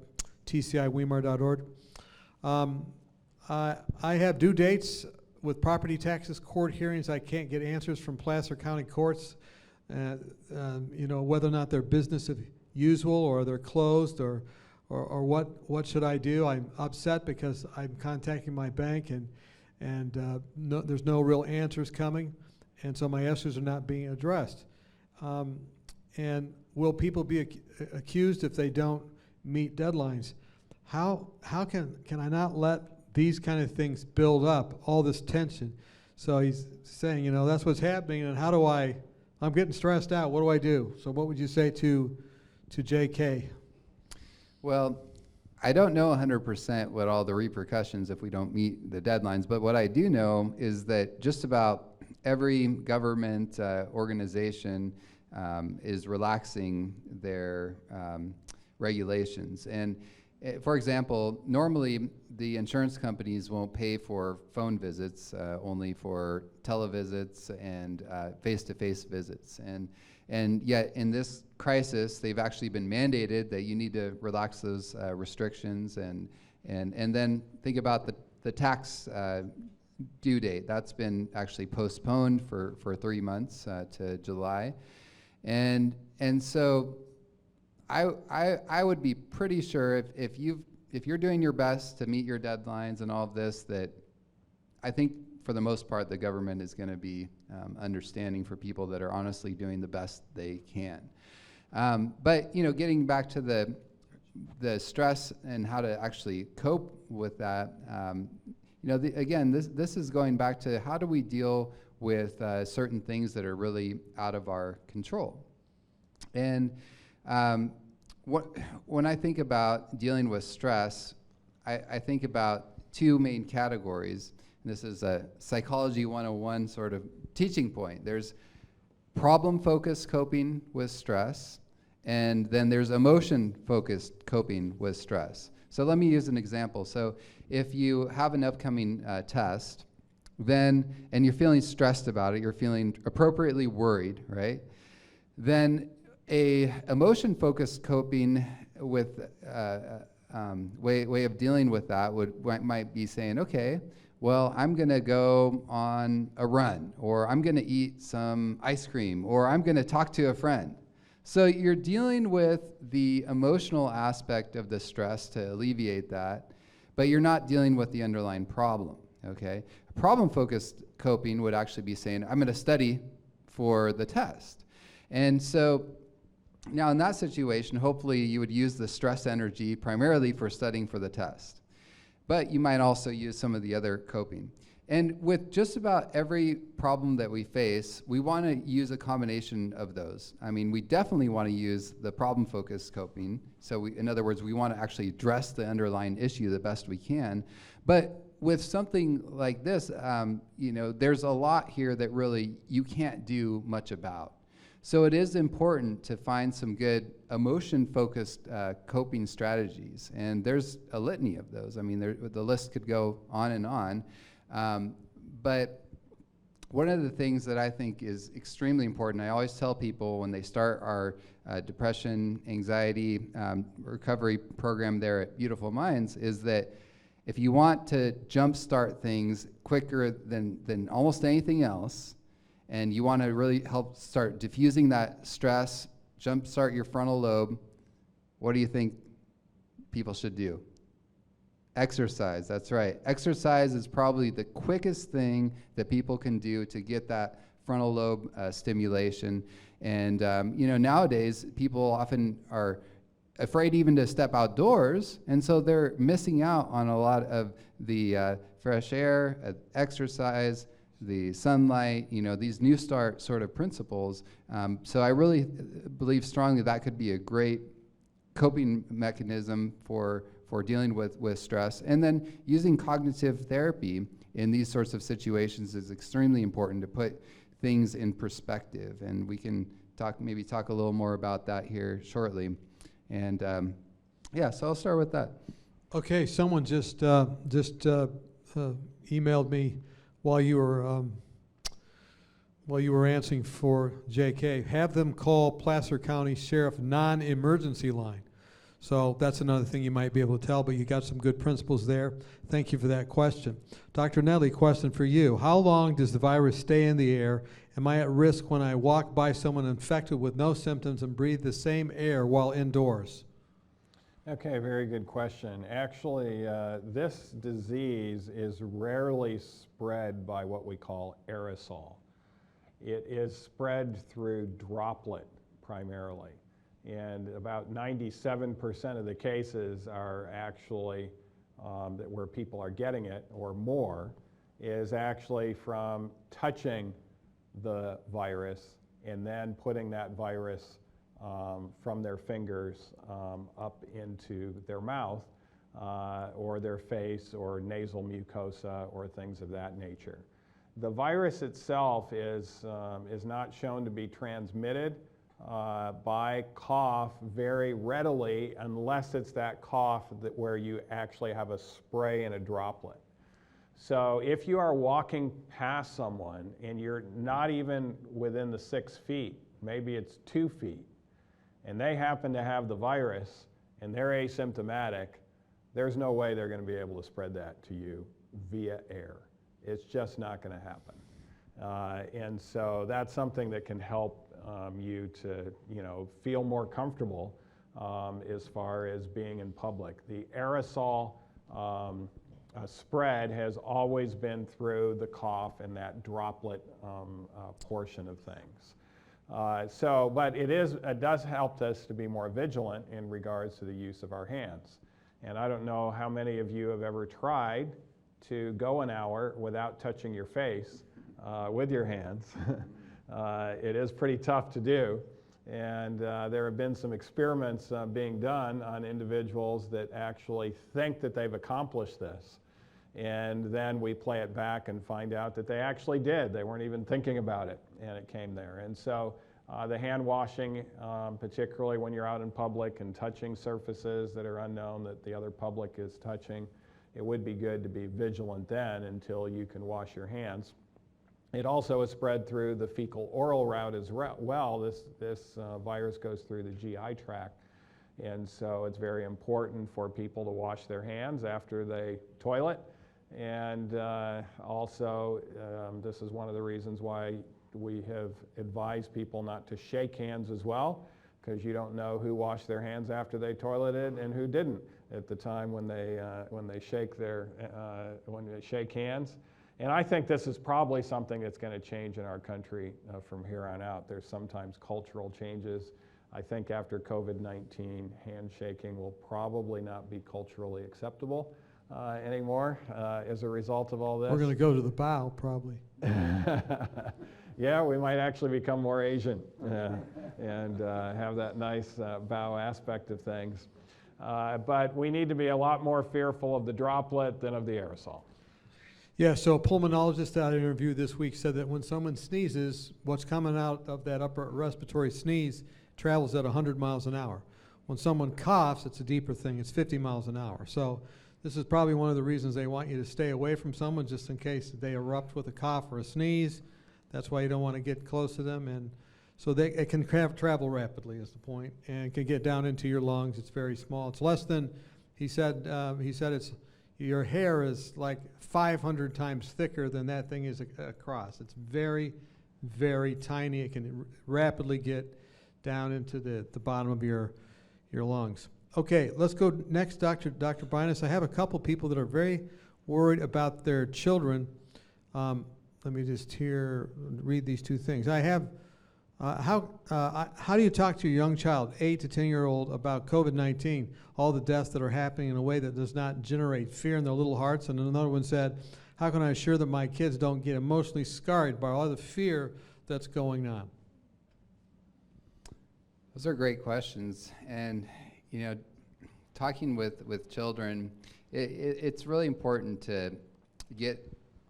tciweimar.org. I have due dates with property taxes court hearings. I can't get answers from Placer County courts, whether or not they're business as usual or they're closed or what should I do? I'm upset because I'm contacting my bank and there's no real answers coming, and so my issues are not being addressed. And will people be accused if they don't meet deadlines? How can I not let these kind of things build up, all this tension? So he's saying, that's what's happening, and I'm getting stressed out. What do I do? So what would you say to JK? Well, I don't know 100% what all the repercussions if we don't meet the deadlines, but what I do know is that just about every government organization is relaxing their regulations. And for example, normally the insurance companies won't pay for phone visits, only for televisits and face-to-face visits. And yet in this crisis, they've actually been mandated that you need to relax those restrictions. And then think about the tax due date. That's been actually postponed for 3 months to July. And so I would be pretty sure if you're doing your best to meet your deadlines and all of this, that I think for the most part the government is going to be understanding for people that are honestly doing the best they can. But getting back to the stress and how to actually cope with that, again, this is going back to how do we deal with certain things that are really out of our control. And when I think about dealing with stress, I think about two main categories. And this is a Psychology 101 sort of teaching point. There's problem-focused coping with stress, and then there's emotion-focused coping with stress. So let me use an example. So if you have an upcoming test, and you're feeling stressed about it, you're feeling appropriately worried, right? Then a emotion-focused coping with way of dealing with that might be saying, okay, well, I'm going to go on a run, or I'm going to eat some ice cream, or I'm going to talk to a friend. So you're dealing with the emotional aspect of the stress to alleviate that, but you're not dealing with the underlying problem, okay? Problem-focused coping would actually be saying, I'm going to study for the test. And so now in that situation, hopefully you would use the stress energy primarily for studying for the test. But you might also use some of the other coping. And with just about every problem that we face, we want to use a combination of those. I mean, we definitely want to use the problem-focused coping. So in other words, we want to actually address the underlying issue the best we can. But with something like this, there's a lot here that really you can't do much about. So it is important to find some good emotion-focused coping strategies, and there's a litany of those. I mean, the list could go on and on, but one of the things that I think is extremely important, I always tell people when they start our depression, anxiety recovery program there at Beautiful Minds, is that if you want to jumpstart things quicker than almost anything else, and you want to really help start diffusing that stress, jumpstart your frontal lobe, what do you think people should do? Exercise, that's right. Exercise is probably the quickest thing that people can do to get that frontal lobe stimulation. And nowadays, people often are afraid even to step outdoors, and so they're missing out on a lot of the fresh air, exercise, the sunlight, these New Start sort of principles. So I really believe strongly that could be a great coping mechanism for dealing with stress. And then using cognitive therapy in these sorts of situations is extremely important to put things in perspective. And we can maybe talk a little more about that here shortly. And so I'll start with that. Okay, someone just emailed me while you were answering for JK. Have them call Placer County Sheriff non-emergency line. So that's another thing you might be able to tell, but you got some good principles there. Thank you for that question. Dr. Nedley, question for you. How long does the virus stay in the air? Am I at risk when I walk by someone infected with no symptoms and breathe the same air while indoors? Okay, very good question. Actually, this disease is rarely spread by what we call aerosol. It is spread through droplet primarily. And about 97% of the cases are actually where people are getting it or more. is actually from touching the virus and then putting that virus from their fingers up into their mouth or their face or nasal mucosa or things of that nature. The virus itself is not shown to be transmitted by cough very readily unless it's that cough where you actually have a spray and a droplet. So if you are walking past someone and you're not even within the 6 feet, maybe it's 2 feet, and they happen to have the virus and they're asymptomatic, there's no way they're going to be able to spread that to you via air. It's just not going to happen. And so that's something that can help you to, feel more comfortable as far as being in public. The aerosol spread has always been through the cough and that droplet portion of things. But it does help us to be more vigilant in regards to the use of our hands. And I don't know how many of you have ever tried to go an hour without touching your face with your hands. It is pretty tough to do. And there have been some experiments being done on individuals that actually think that they've accomplished this. And then we play it back and find out that they actually did. They weren't even thinking about it, and it came there. And so the hand washing, particularly when you're out in public and touching surfaces that are unknown that the other public is touching, it would be good to be vigilant then until you can wash your hands. It also is spread through the fecal-oral route as well. This virus goes through the GI tract, and so it's very important for people to wash their hands after they toilet. And also, this is one of the reasons why we have advised people not to shake hands as well, because you don't know who washed their hands after they toileted and who didn't at the time when they shake hands. And I think this is probably something that's going to change in our country from here on out. There's sometimes cultural changes. I think after COVID-19, handshaking will probably not be culturally acceptable anymore as a result of all this. We're going to go to the bow, probably. Yeah, we might actually become more Asian and have that nice bow aspect of things. But we need to be a lot more fearful of the droplet than of the aerosol. Yeah, so a pulmonologist that I interviewed this week said that when someone sneezes, what's coming out of that upper respiratory sneeze travels at 100 miles an hour. When someone coughs, it's a deeper thing. It's 50 miles an hour. So this is probably one of the reasons they want you to stay away from someone, just in case they erupt with a cough or a sneeze. That's why you don't want to get close to them. And so it can travel rapidly is the point, and it can get down into your lungs. It's very small. It's less than, he said it's, your hair is like 500 times thicker than that thing is across. It's very, very tiny. It can rapidly get down into the bottom of your lungs. Okay, let's go next, Dr. Binus. I have a couple people that are very worried about their children. Let me just read these two things. I have, how do you talk to your young child, 8 to 10-year-old, about COVID-19, all the deaths that are happening in a way that does not generate fear in their little hearts? And another one said, how can I assure that my kids don't get emotionally scarred by all the fear that's going on? Those are great questions. And, talking with children, it's really important to get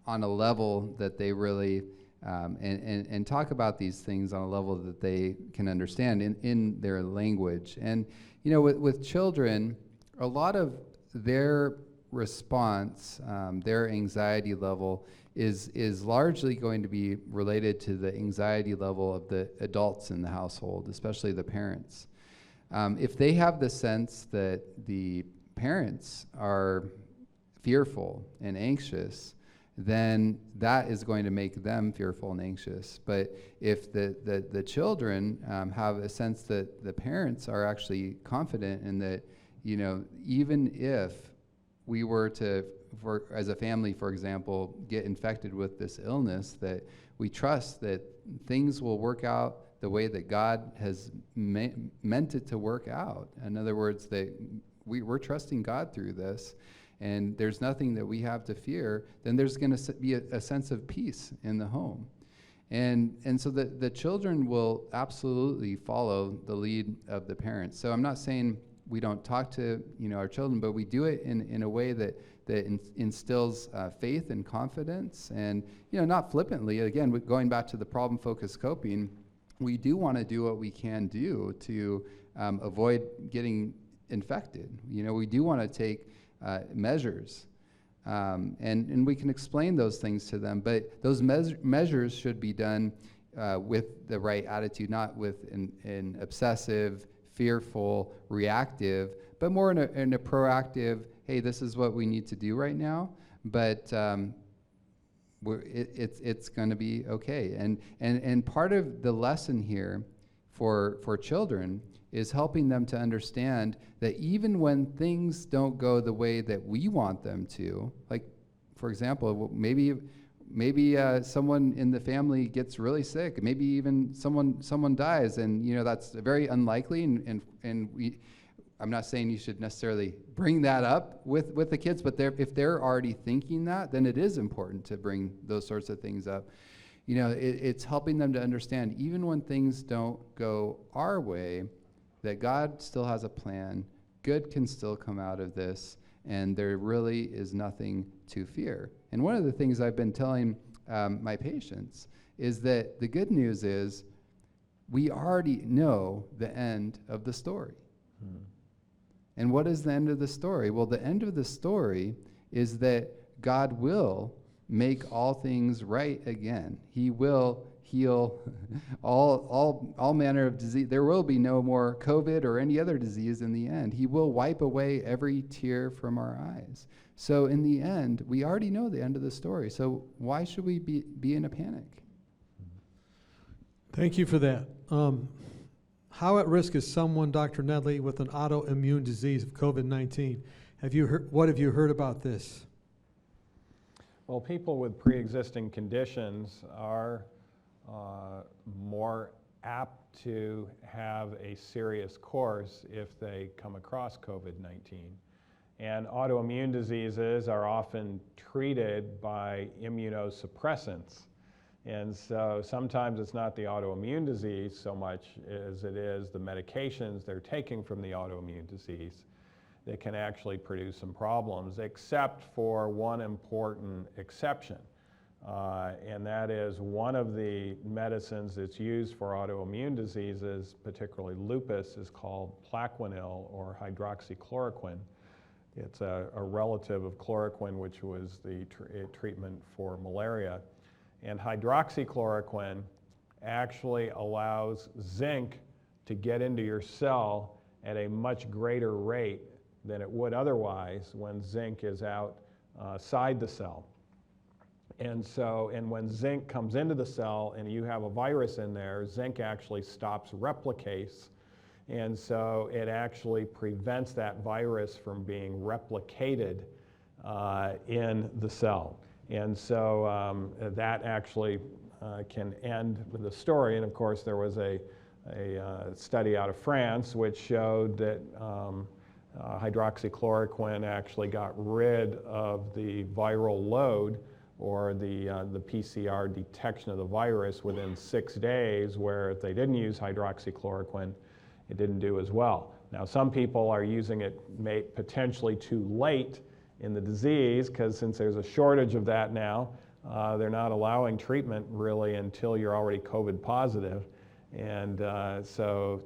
on a level that they really and talk about these things on a level that they can understand in their language. And with children, a lot of their response, their anxiety level is largely going to be related to the anxiety level of the adults in the household, especially the parents. If they have the sense that the parents are fearful and anxious, then that is going to make them fearful and anxious. But if the children have a sense that the parents are actually confident and that, even if we were to, as a family, for example, get infected with this illness, that we trust that things will work out the way that God has meant it to work out. In other words, that we're trusting God through this. and there's nothing that we have to fear, then there's going to be a sense of peace in the home. And so the children will absolutely follow the lead of the parents. So I'm not saying we don't talk to our children, but we do it in a way that instills faith and confidence, and not flippantly. Again, going back to the problem-focused coping, we do want to do what we can do to avoid getting infected. We do want to take measures. And we can explain those things to them, but those measures should be done with the right attitude, not with an obsessive, fearful, reactive, but more in a proactive, hey, this is what we need to do right now, but it's going to be okay. And part of the lesson here for children is helping them to understand that even when things don't go the way that we want them to, like, for example, maybe someone in the family gets really sick, maybe even someone dies, and that's very unlikely, and I'm not saying you should necessarily bring that up with the kids, but if they're already thinking that, then it is important to bring those sorts of things up. It's helping them to understand, even when things don't go our way, that God still has a plan, good can still come out of this, and there really is nothing to fear. And one of the things I've been telling my patients is that the good news is we already know the end of the story. And what is the end of the story? Well, the end of the story is that God will make all things right again. He will heal all manner of disease. There will be no more COVID or any other disease in the end. He will wipe away every tear from our eyes. So in the end, we already know the end of the story. So why should we be in a panic? Thank you for that. How at risk is someone, Dr. Nedley, with an autoimmune disease of COVID-19? What have you heard about this? Well, people with pre-existing conditions are more apt to have a serious course if they come across COVID-19. And autoimmune diseases are often treated by immunosuppressants. And so sometimes it's not the autoimmune disease so much as it is the medications they're taking from the autoimmune disease that can actually produce some problems, except for one important exception. And that is one of the medicines that's used for autoimmune diseases, particularly lupus, is called Plaquenil or hydroxychloroquine. It's a relative of chloroquine, which was the treatment for malaria. And hydroxychloroquine actually allows zinc to get into your cell at a much greater rate than it would otherwise when zinc is outside the cell. And when zinc comes into the cell and you have a virus in there, zinc actually stops replicase. And so it actually prevents that virus from being replicated in the cell. And so that actually can end the story. And of course, there was a study out of France which showed that hydroxychloroquine actually got rid of the viral load, or the PCR detection of the virus, within 6 days, where if they didn't use hydroxychloroquine, it didn't do as well. Now, some people are using it potentially too late in the disease, because since there's a shortage of that now, they're not allowing treatment really until you're already COVID positive. And so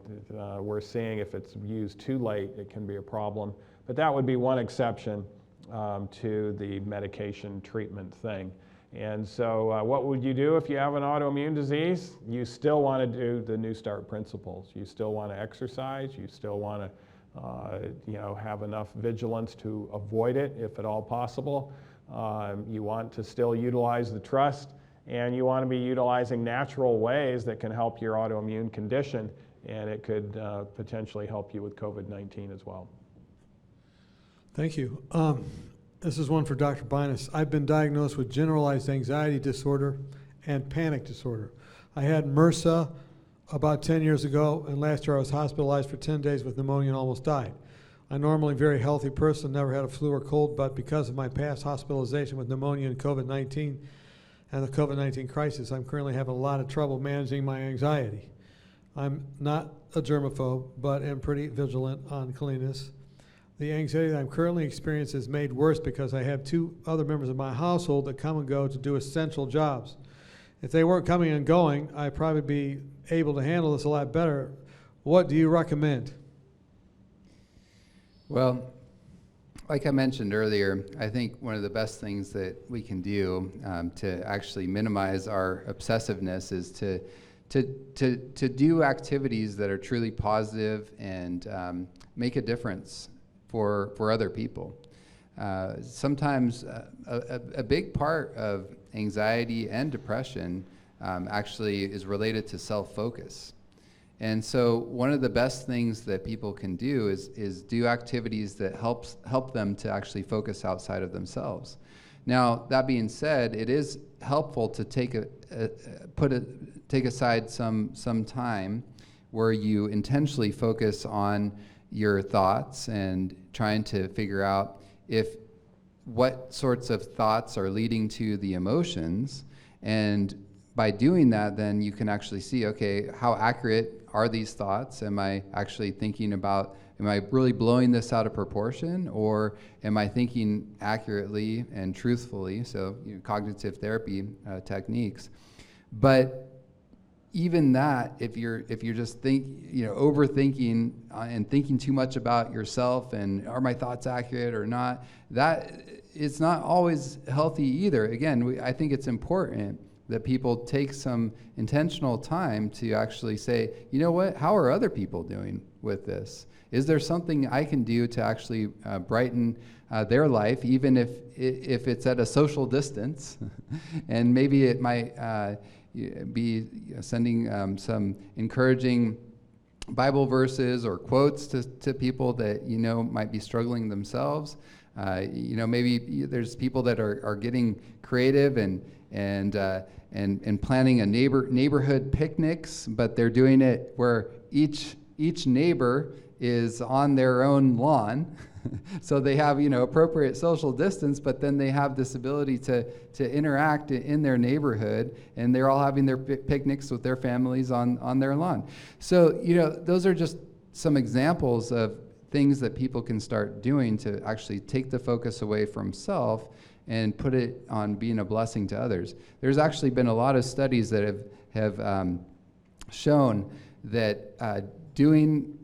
we're seeing if it's used too late, it can be a problem. But that would be one exception to the medication treatment thing. And so what would you do if you have an autoimmune disease? You still want to do the New Start principles. You still want to exercise. You still want to have enough vigilance to avoid it if at all possible. You want to still utilize the trust, and you want to be utilizing natural ways that can help your autoimmune condition, and it could potentially help you with COVID-19 as well. Thank you. This is one for Dr. Binus. I've been diagnosed with generalized anxiety disorder and panic disorder. I had MRSA about 10 years ago, and last year I was hospitalized for 10 days with pneumonia and almost died. I'm normally a very healthy person, never had a flu or cold, but because of my past hospitalization with pneumonia and COVID-19 and the COVID-19 crisis, I'm currently having a lot of trouble managing my anxiety. I'm not a germaphobe, but am pretty vigilant on cleanliness. The anxiety that I'm currently experiencing is made worse because I have 2 other members of my household that come and go to do essential jobs. If they weren't coming and going, I'd probably be able to handle this a lot better. What do you recommend? Well, like I mentioned earlier, I think one of the best things that we can do to actually minimize our obsessiveness is to do activities that are truly positive and make a difference for other people. Sometimes a big part of anxiety and depression actually is related to self-focus. And so one of the best things that people can do is do activities that help them to actually focus outside of themselves. Now, that being said, it is helpful to take aside some time where you intentionally focus on your thoughts and trying to figure out what sorts of thoughts are leading to the emotions. And by doing that, then you can actually see, okay, how accurate are these thoughts? Am I actually thinking about, am I really blowing this out of proportion, or am I thinking accurately and truthfully? So, cognitive therapy techniques. But even that, if you're just overthinking and thinking too much about yourself and are my thoughts accurate or not, that it's not always healthy either. Again, I think it's important that people take some intentional time to actually say, you know what, how are other people doing with this? Is there something I can do to actually brighten their life, even if it's at a social distance? And maybe it might be sending some encouraging Bible verses or quotes to people that might be struggling themselves. Maybe there's people that are getting creative and planning a neighborhood picnics, but they're doing it where each neighbor is on their own lawn. So they have appropriate social distance, but then they have this ability to interact in their neighborhood, and they're all having their picnics with their families on their lawn. So those are just some examples of things that people can start doing to actually take the focus away from self and put it on being a blessing to others. There's actually been a lot of studies that have shown that doing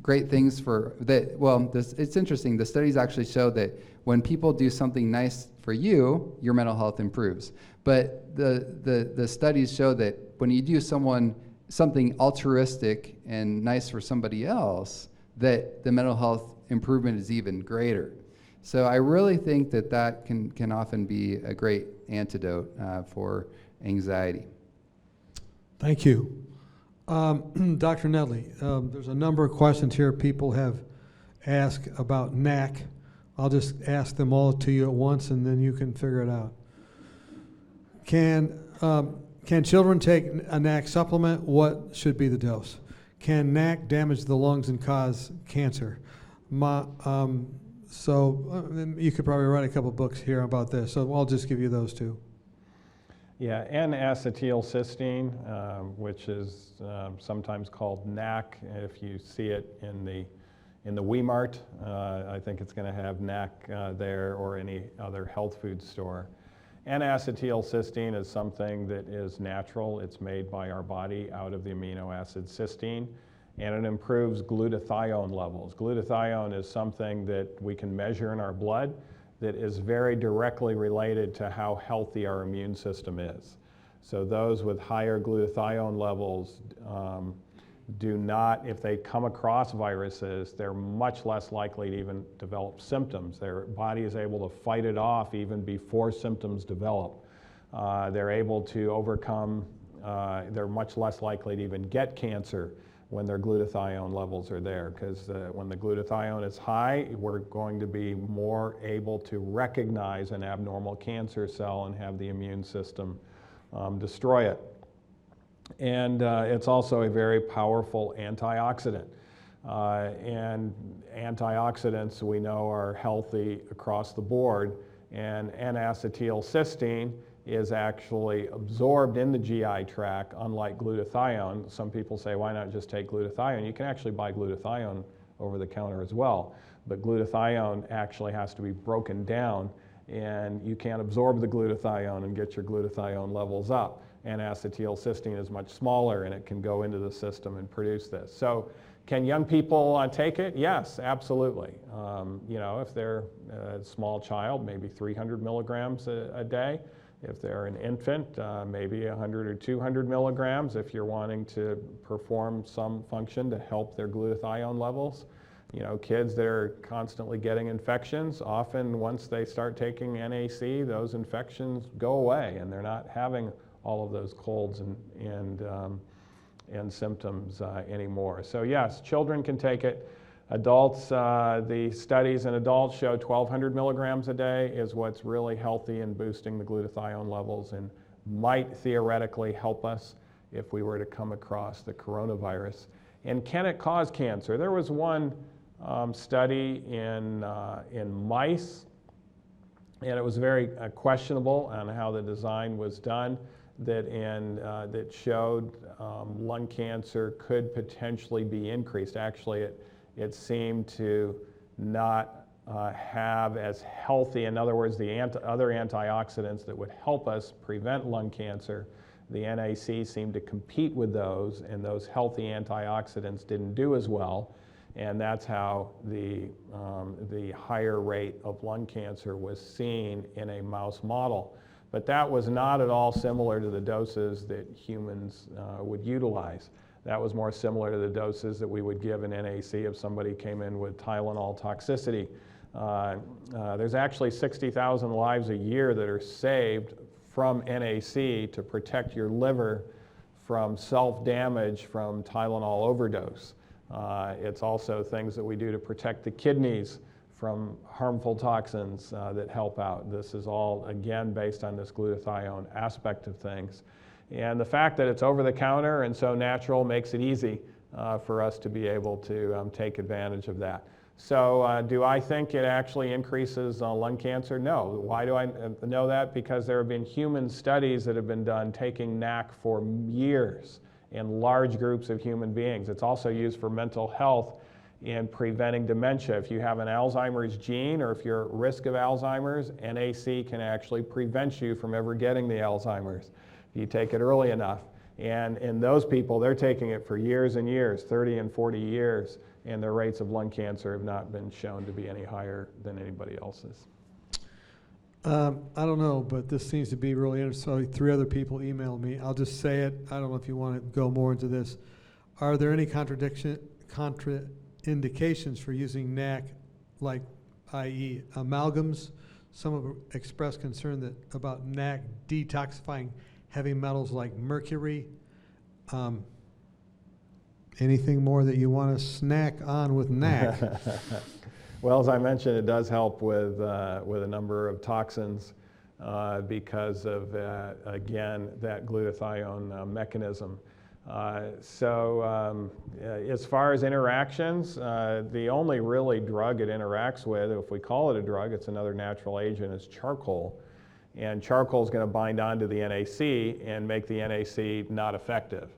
great things it's interesting. The studies actually show that when people do something nice for you, your mental health improves. But the studies show that when you do something altruistic and nice for somebody else, that the mental health improvement is even greater. So I really think that can often be a great antidote for anxiety. Thank you. Dr. Nedley, there's a number of questions here people have asked about NAC. I'll just ask them all to you at once, and then you can figure it out. Can children take a NAC supplement? What should be the dose? Can NAC damage the lungs and cause cancer? So you could probably write a couple books here about this, so I'll just give you those two. Yeah, N-acetylcysteine, which is sometimes called NAC. If you see it in the Weimar, I think it's going to have NAC there, or any other health food store. N-acetylcysteine is something that is natural. It's made by our body out of the amino acid cysteine, and it improves glutathione levels. Glutathione is something that we can measure in our blood that is very directly related to how healthy our immune system is. So those with higher glutathione levels do not, if they come across viruses, they're much less likely to even develop symptoms. Their body is able to fight it off even before symptoms develop. They're able to overcome, they're much less likely to even get cancer when their glutathione levels are there, because when the glutathione is high, we're going to be more able to recognize an abnormal cancer cell and have the immune system destroy it. And it's also a very powerful antioxidant. And antioxidants we know are healthy across the board, and N-acetylcysteine is actually absorbed in the GI tract, unlike glutathione. Some people say, why not just take glutathione? You can actually buy glutathione over the counter as well, but glutathione actually has to be broken down, and you can't absorb the glutathione and get your glutathione levels up. N-acetylcysteine is much smaller, and it can go into the system and produce this. So can young people take it? Yes, absolutely. If they're a small child, maybe 300 milligrams a day. If they're an infant, maybe 100 or 200 milligrams if you're wanting to perform some function to help their glutathione levels. Kids that are constantly getting infections, often once they start taking NAC, those infections go away and they're not having all of those colds and symptoms anymore. So yes, children can take it. Adults, the studies in adults show 1,200 milligrams a day is what's really healthy in boosting the glutathione levels and might theoretically help us if we were to come across the coronavirus. And can it cause cancer? There was one study in mice, and it was very questionable on how the design was done, that showed lung cancer could potentially be increased. Actually, it seemed to not have as healthy, in other words, the other antioxidants that would help us prevent lung cancer, the NAC seemed to compete with those, and those healthy antioxidants didn't do as well, and that's how the higher rate of lung cancer was seen in a mouse model. But that was not at all similar to the doses that humans would utilize. That was more similar to the doses that we would give in NAC if somebody came in with Tylenol toxicity. There's actually 60,000 lives a year that are saved from NAC to protect your liver from self-damage from Tylenol overdose. It's also things that we do to protect the kidneys from harmful toxins that help out. This is all, again, based on this glutathione aspect of things. And the fact that it's over the counter and so natural makes it easy for us to be able to take advantage of that. So do I think it actually increases lung cancer? No. Why do I know that? Because there have been human studies that have been done taking NAC for years in large groups of human beings. It's also used for mental health in preventing dementia. If you have an Alzheimer's gene or if you're at risk of Alzheimer's, NAC can actually prevent you from ever getting the Alzheimer's. You take it early enough. And in those people, they're taking it for years and years, 30 and 40 years, and their rates of lung cancer have not been shown to be any higher than anybody else's. I don't know, but this seems to be really interesting. So 3 other people emailed me. I'll just say it. I don't know if you want to go more into this. Are there any contraindications for using NAC, like i.e. amalgams? Some have expressed concern about NAC detoxifying heavy metals like mercury. Anything more that you want to snack on with NAC? Well, as I mentioned, it does help with a number of toxins because of, again, that glutathione mechanism. As far as interactions, the only really drug it interacts with, if we call it a drug, it's another natural agent, is charcoal. And charcoal is going to bind onto the NAC and make the NAC not effective.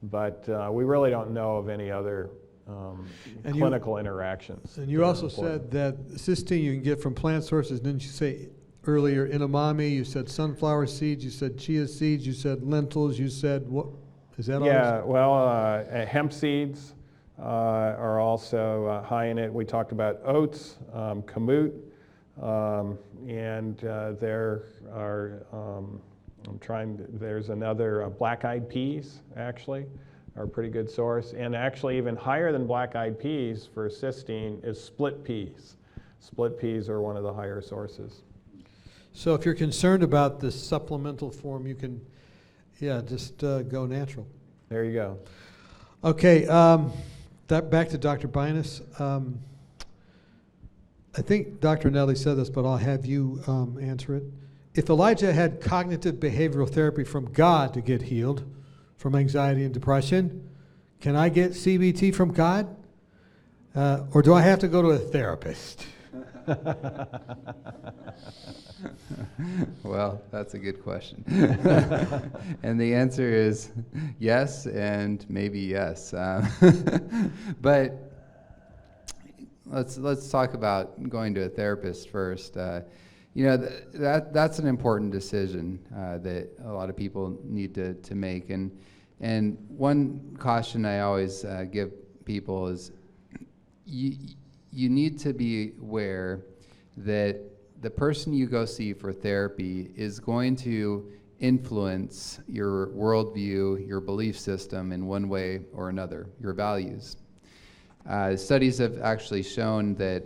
But we really don't know of any other clinical interactions. And you also said that cysteine you can get from plant sources. Didn't you say earlier edamame? You said sunflower seeds. You said chia seeds. You said lentils. You said what? Is that all? Yeah, well, hemp seeds are also high in it. We talked about oats, kamut, and there are, there's another, black-eyed peas, actually, are a pretty good source. And actually even higher than black-eyed peas for cysteine is split peas. Split peas are one of the higher sources. So if you're concerned about the supplemental form, you can, just go natural. There you go. Okay, back to Dr. Binus. I think Dr. Nedley said this, but I'll have you answer it. If Elijah had cognitive behavioral therapy from God to get healed from anxiety and depression, can I get CBT from God? Or do I have to go to a therapist? Well, that's a good question. And the answer is yes and maybe yes. But let's talk about going to a therapist first. That's an important decision that a lot of people need to make. And one caution I always give people is you need to be aware that the person you go see for therapy is going to influence your worldview, your belief system in one way or another, your values. Studies have actually shown that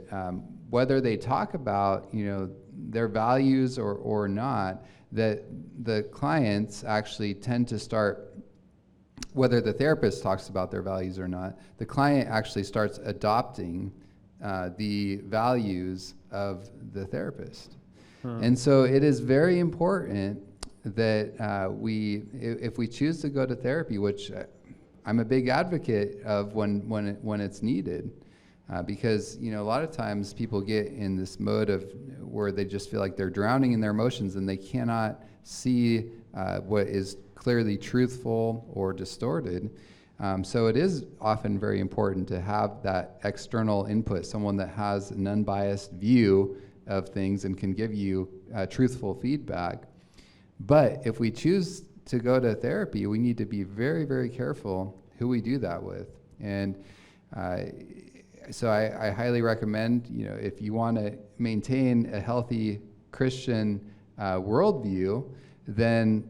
whether they talk about their values or not, that the clients actually tend to start, whether the therapist talks about their values or not, the client actually starts adopting the values of the therapist. And so it is very important that if we choose to go to therapy, which I'm a big advocate of when it's needed, because a lot of times people get in this mode of where they just feel like they're drowning in their emotions and they cannot see what is clearly truthful or distorted. So it is often very important to have that external input, someone that has an unbiased view of things and can give you truthful feedback. But if we choose to go to therapy, we need to be very, very careful who we do that with. And so I highly recommend, if you want to maintain a healthy Christian worldview, then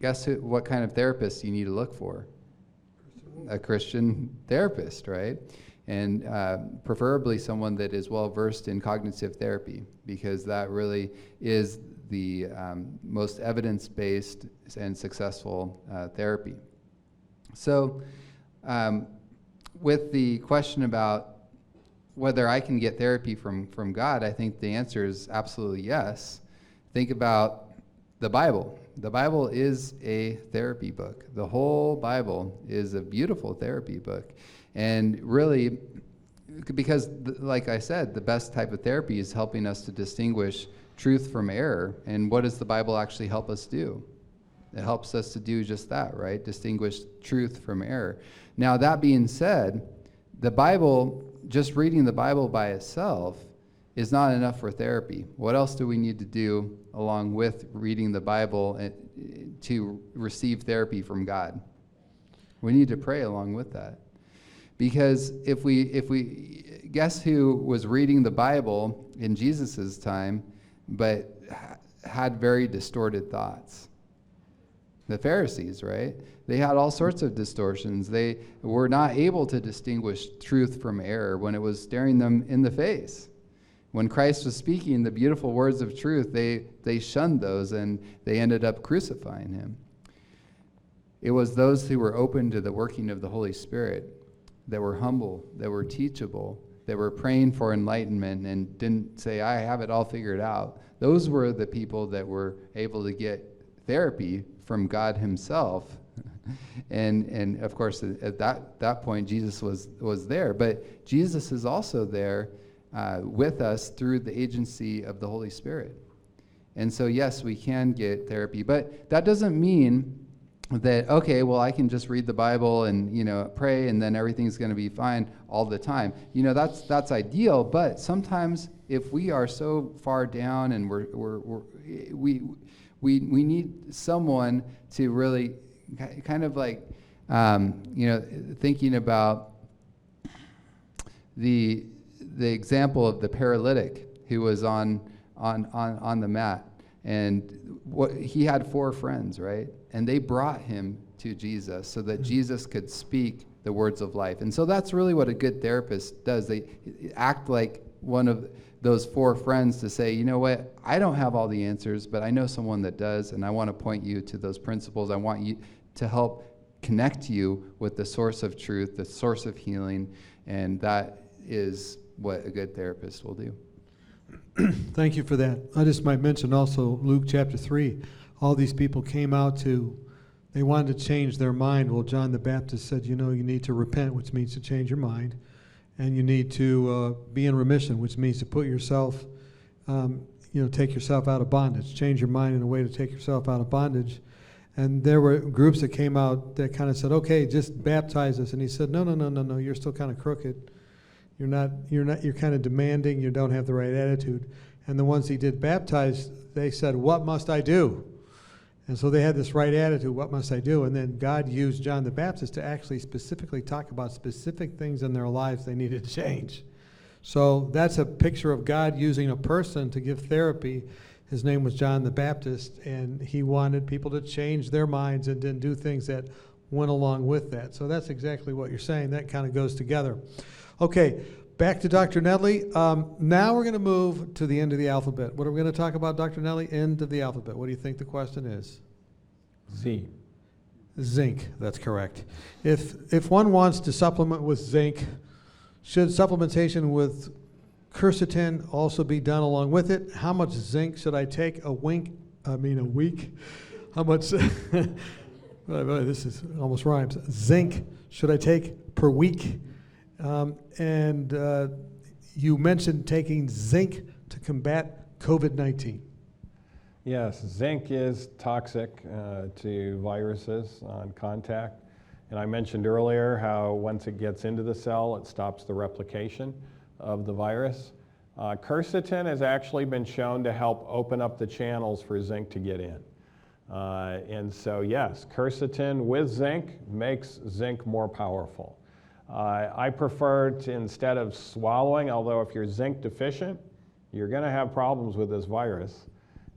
guess what kind of therapist you need to look for? A Christian therapist, right? And preferably someone that is well versed in cognitive therapy, because that really is the most evidence-based and successful therapy. So with the question about whether I can get therapy from God, I think the answer is absolutely yes. Think about the Bible. The Bible is a therapy book. The whole Bible is a beautiful therapy book. And really, because like I said, the best type of therapy is helping us to distinguish truth from error. And what does the Bible actually help us do? It helps us to do just that, right? Distinguish truth from error. Now, that being said, the Bible, just reading the Bible by itself is not enough for therapy. What else do we need to do along with reading the Bible to receive therapy from God? We need to pray along with that. Because if we guess who was reading the Bible in Jesus' time, but had very distorted thoughts? The Pharisees, right? They had all sorts of distortions. They were not able to distinguish truth from error when it was staring them in the face. When Christ was speaking the beautiful words of truth, they shunned those and they ended up crucifying him. It was those who were open to the working of the Holy Spirit, that were humble, that were teachable, that were praying for enlightenment and didn't say, I have it all figured out. Those were the people that were able to get therapy from God himself. And of course, at that point, Jesus was there. But Jesus is also there with us through the agency of the Holy Spirit. And so, yes, we can get therapy. But that doesn't mean that, okay, well, I can just read the Bible and, pray, and then everything's going to be fine all the time. That's ideal. But sometimes if we are so far down and we need someone to really kind of like, thinking about the example of the paralytic who was on the mat, and he had 4 friends, right? And they brought him to Jesus so that Jesus could speak the words of life. And so that's really what a good therapist does. They act like one of those 4 friends to say, you know what, I don't have all the answers, but I know someone that does, and I want to point you to those principles. I want you to help connect you with the source of truth, the source of healing, and that is what a good therapist will do. Thank you for that. I just might mention also Luke chapter 3. All these people came out they wanted to change their mind. Well, John the Baptist said, you need to repent, which means to change your mind. and you need to be in remission, which means to put yourself, take yourself out of bondage, change your mind in a way to take yourself out of bondage. And there were groups that came out that kind of said, okay, just baptize us. And he said, no, you're still kind of crooked. You're kind of demanding, you don't have the right attitude. And the ones he did baptize, they said, what must I do? And so they had this right attitude, what must I do? And then God used John the Baptist to actually specifically talk about specific things in their lives they needed to change. So that's a picture of God using a person to give therapy. His name was John the Baptist, and he wanted people to change their minds and then do things that went along with that. So that's exactly what you're saying. That kind of goes together. Okay, back to Dr. Nedley. Now we're going to move to the end of the alphabet. What are we going to talk about, Dr. Nedley? End of the alphabet. What do you think the question is? Z. Zinc, that's correct. If one wants to supplement with zinc, should supplementation with quercetin also be done along with it? How much zinc should I take a week? How much, this is almost rhymes. Zinc should I take per week? And you mentioned taking zinc to combat COVID-19. Yes, zinc is toxic to viruses on contact. And I mentioned earlier how once it gets into the cell, it stops the replication of the virus. Quercetin has actually been shown to help open up the channels for zinc to get in. And so yes, quercetin with zinc makes zinc more powerful. I prefer to, instead of swallowing, although if you're zinc deficient, you're going to have problems with this virus.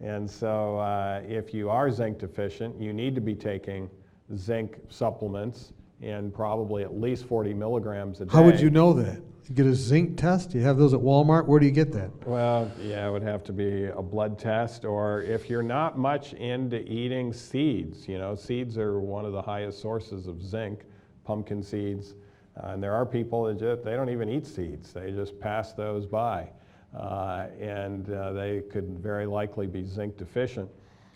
And so if you are zinc deficient, you need to be taking zinc supplements in probably at least 40 milligrams a day. How would you know that? You get a zinc test? You have those at Walmart? Where do you get that? Well, yeah, it would have to be a blood test, or if you're not much into eating seeds, seeds are one of the highest sources of zinc, pumpkin seeds, and there are people that they don't even eat seeds. They just pass those by, and they could very likely be zinc deficient.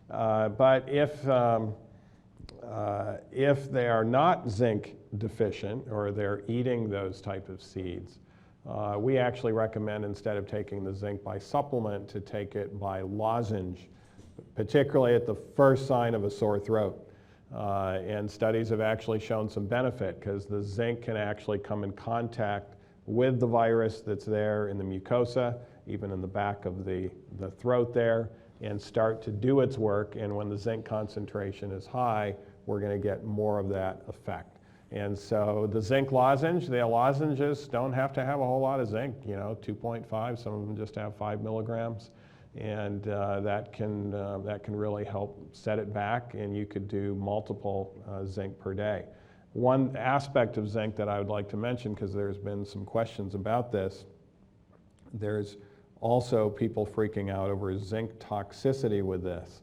But if they are not zinc deficient, or they're eating those type of seeds, we actually recommend, instead of taking the zinc by supplement, to take it by lozenge, particularly at the first sign of a sore throat. And studies have actually shown some benefit, because the zinc can actually come in contact with the virus that's there in the mucosa, even in the back of the throat there, and start to do its work. And when the zinc concentration is high, we're going to get more of that effect. And so the zinc lozenge, the lozenges don't have to have a whole lot of zinc, 2.5, some of them just have 5 milligrams. And that can really help set it back, and you could do multiple zinc per day. One aspect of zinc that I would like to mention, because there's been some questions about this, there's also people freaking out over zinc toxicity with this.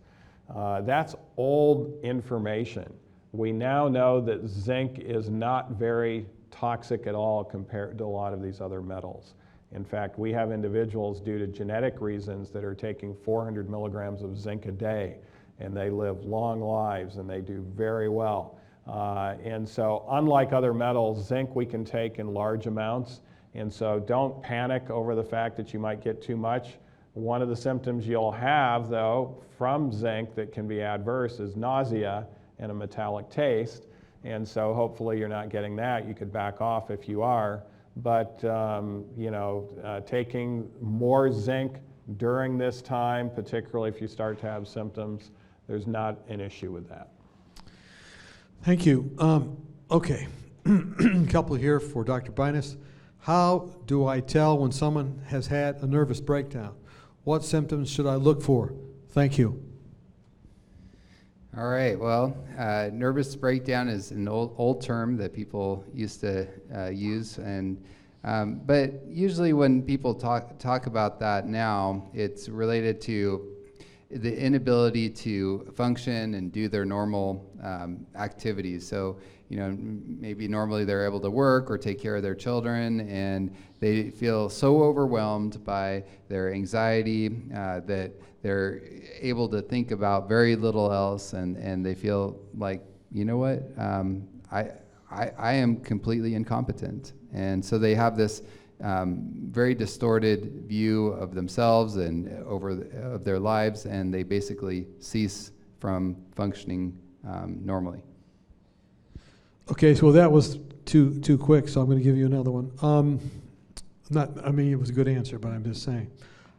That's old information. We now know that zinc is not very toxic at all compared to a lot of these other metals. In fact, we have individuals, due to genetic reasons, that are taking 400 milligrams of zinc a day, and they live long lives and they do very well. And so unlike other metals, zinc we can take in large amounts, and so don't panic over the fact that you might get too much. One of the symptoms you'll have, though, from zinc that can be adverse is nausea and a metallic taste, and so hopefully you're not getting that. You could back off if you are. But taking more zinc during this time, particularly if you start to have symptoms, there's not an issue with that. Thank you. Okay, a couple here for Dr. Binus. How do I tell when someone has had a nervous breakdown? What symptoms should I look for? Thank you. All right, well, nervous breakdown is an old term that people used to use, and but usually when people talk about that now, it's related to the inability to function and do their normal activities. So, maybe normally they're able to work or take care of their children, and they feel so overwhelmed by their anxiety that they're able to think about very little else, and they feel like, I am completely incompetent. And so they have this very distorted view of themselves and of their lives, and they basically cease from functioning normally. Okay, so that was too quick, so I'm going to give you another one. It was a good answer, but I'm just saying.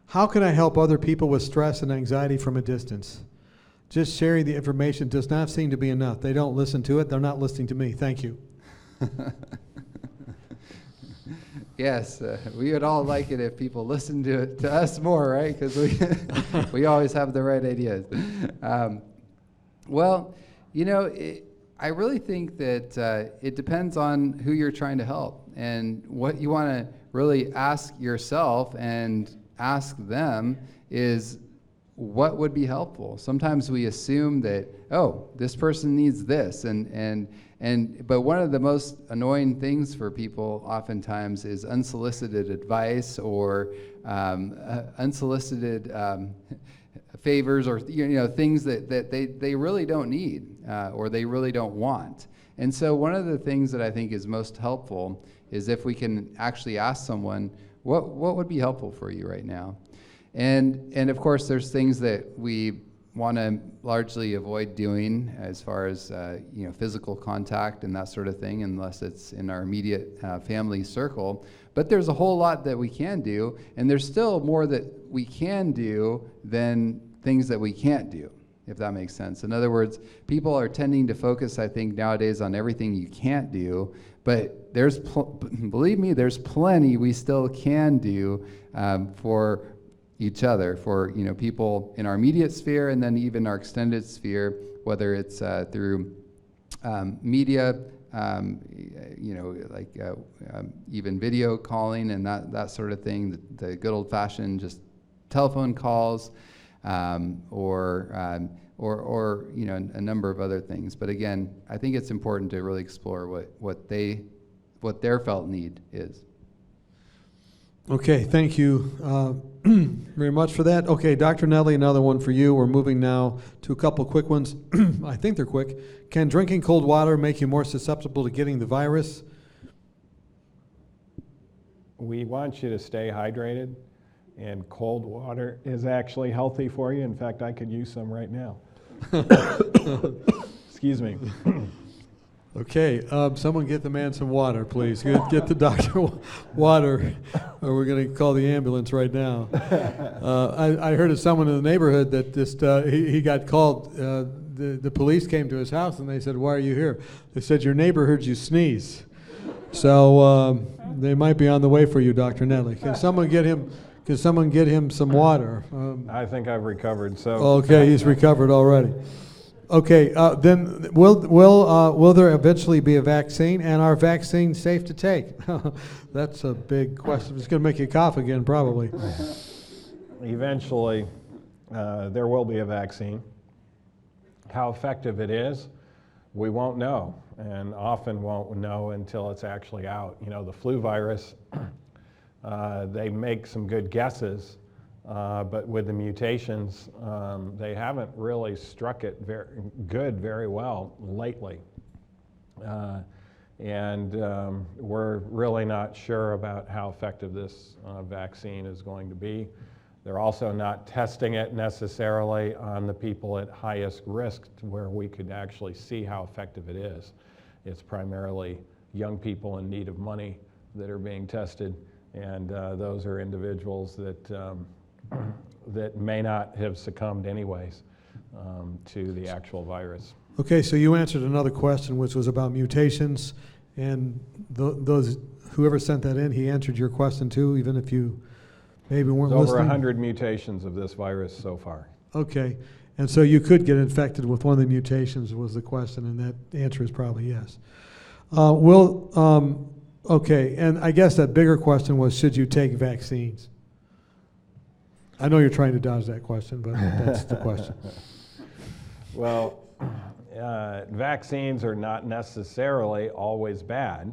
How can I help other people with stress and anxiety from a distance? Just sharing the information does not seem to be enough. They don't listen to it. They're not listening to me. Thank you. Yes, we would all like it if people listened to us more, right? Because we always have the right ideas. I really think that it depends on who you're trying to help, and what you want to really ask yourself and ask them is, what would be helpful? Sometimes we assume that, oh, this person needs this, but one of the most annoying things for people oftentimes is unsolicited advice or unsolicited favors, or things that they really don't need or they really don't want. And so one of the things that I think is most helpful is if we can actually ask someone, what would be helpful for you right now? And of course, there's things that we want to largely avoid doing as far as physical contact and that sort of thing, unless it's in our immediate family circle. But there's a whole lot that we can do, and there's still more that we can do than things that we can't do, if that makes sense. In other words, people are tending to focus, I think, nowadays on everything you can't do, but believe me, there's plenty we still can do for each other, for people in our immediate sphere, and then even our extended sphere, whether it's through media, even video calling and that sort of thing, the good old-fashioned just telephone calls, or a number of other things. But again, I think it's important to really explore what their felt need is. Okay, thank you very much for that. Okay, Dr. Nedley, another one for you. We're moving now to a couple quick ones. I think they're quick. Can drinking cold water make you more susceptible to getting the virus? We want you to stay hydrated, and cold water is actually healthy for you. In fact, I could use some right now. Excuse me. Okay, someone get the man some water, please. Get the doctor water, or we're going to call the ambulance right now. I heard of someone in the neighborhood that just he got called. The police came to his house and they said, "Why are you here?" They said, "Your neighbor heard you sneeze." So they might be on the way for you, Dr. Nedley. Can someone get him some water? I think I've recovered. So okay, he's recovered already. Okay, then will there eventually be a vaccine, and are vaccines safe to take? That's a big question. It's going to make you cough again, probably. Eventually, there will be a vaccine. How effective it is, we won't know, and often won't know until it's actually out. The flu virus, they make some good guesses. But with the mutations, they haven't really struck it very well lately. And we're really not sure about how effective this vaccine is going to be. They're also not testing it necessarily on the people at highest risk, to where we could actually see how effective it is. It's primarily young people in need of money that are being tested, and those are individuals that may not have succumbed anyways to the actual virus. Okay, so you answered another question, which was about mutations, and whoever sent that in, he answered your question too, even if you maybe weren't There's listening. over 100 mutations of this virus so far. Okay, and so you could get infected with one of the mutations was the question, and that answer is probably yes. Okay, and I guess that bigger question was, should you take vaccines? I know you're trying to dodge that question, but that's the question. Well, vaccines are not necessarily always bad,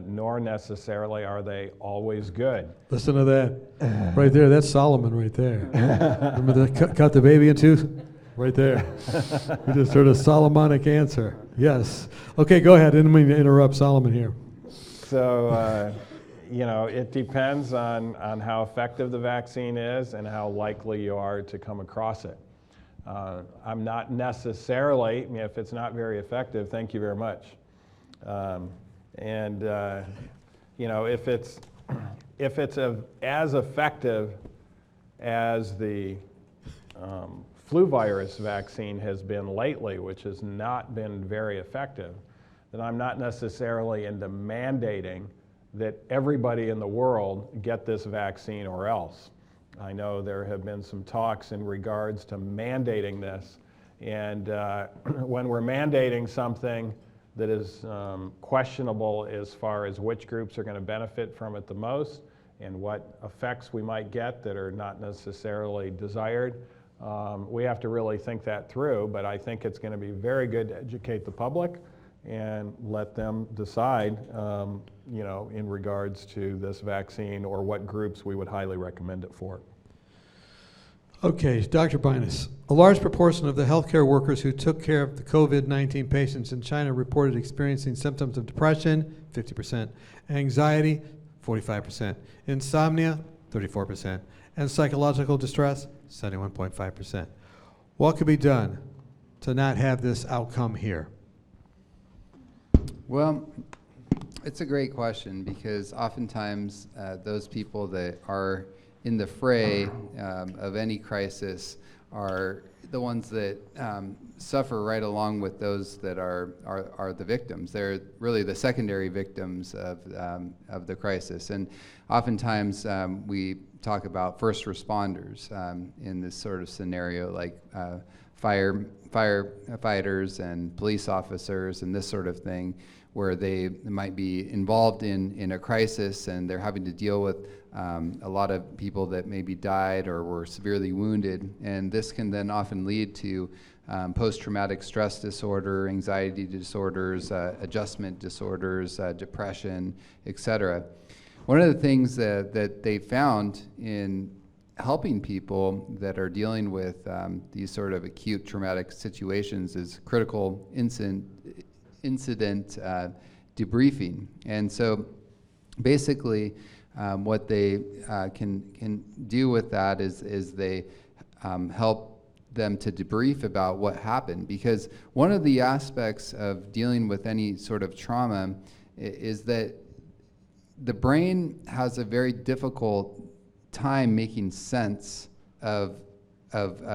nor necessarily are they always good. Listen to that. Right there, that's Solomon right there. Remember the cut the baby in two? Right there. You just heard a Solomonic answer. Yes. Okay, go ahead. I didn't mean to interrupt Solomon here. So, it depends on how effective the vaccine is and how likely you are to come across it. I'm not necessarily, if it's not very effective, thank you very much. If it's as effective as the flu virus vaccine has been lately, which has not been very effective, then I'm not necessarily into mandating that everybody in the world get this vaccine or else. I know there have been some talks in regards to mandating this, and when we're mandating something that is questionable as far as which groups are going to benefit from it the most and what effects we might get that are not necessarily desired, we have to really think that through, but I think it's going to be very good to educate the public and let them decide, in regards to this vaccine or what groups we would highly recommend it for. Okay, Dr. Binus, a large proportion of the healthcare workers who took care of the COVID-19 patients in China reported experiencing symptoms of depression, 50%, anxiety, 45%, insomnia, 34%, and psychological distress, 71.5%. What could be done to not have this outcome here? Well, it's a great question, because oftentimes those people that are in the fray of any crisis are the ones that suffer right along with those that are the victims. They're really the secondary victims of the crisis. And oftentimes we talk about first responders in this sort of scenario, like firefighters and police officers and this sort of thing, where they might be involved in a crisis and they're having to deal with a lot of people that maybe died or were severely wounded. And this can then often lead to post-traumatic stress disorder, anxiety disorders, adjustment disorders, depression, etc. One of the things that they found in helping people that are dealing with these sort of acute traumatic situations is critical incident debriefing. And so basically what they can do with that is they help them to debrief about what happened. Because one of the aspects of dealing with any sort of trauma is that the brain has a very difficult time making sense of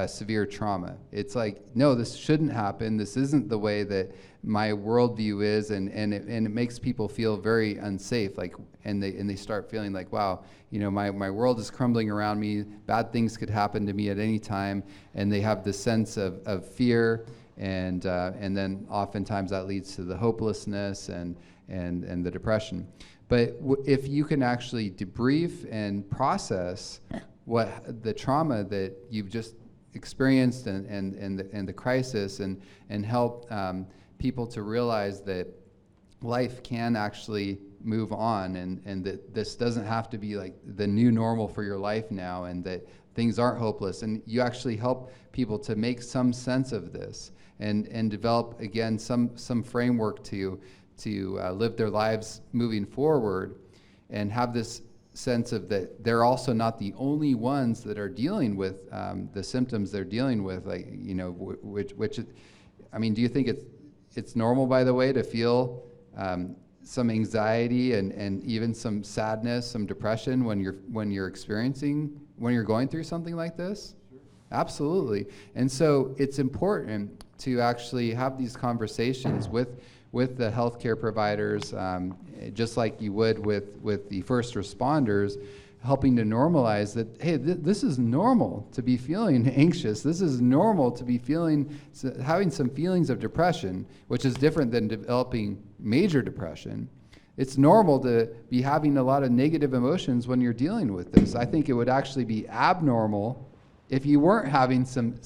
severe trauma. It's like, no, this shouldn't happen. This isn't the way that my worldview is, and it makes people feel very unsafe. Like, and they start feeling like, wow, my world is crumbling around me. Bad things could happen to me at any time, and they have this sense of fear, and then oftentimes that leads to the hopelessness and the depression. But if you can actually debrief and process what the trauma that you've just experienced and the crisis, and help people to realize that life can actually move on, and that this doesn't have to be like the new normal for your life now, and that things aren't hopeless, and you actually help people to make some sense of this and develop again some framework to live their lives moving forward, and have this sense of that they're also not the only ones that are dealing with the symptoms they're dealing with, like, which I mean, do you think it's normal, by the way, to feel some anxiety and even some sadness, some depression when you're going through something like this? Sure. Absolutely. And so it's important to actually have these conversations with the healthcare providers, just like you would with the first responders, helping to normalize that, hey, this is normal to be feeling anxious. This is normal to be having some feelings of depression, which is different than developing major depression. It's normal to be having a lot of negative emotions when you're dealing with this. I think it would actually be abnormal if you weren't having some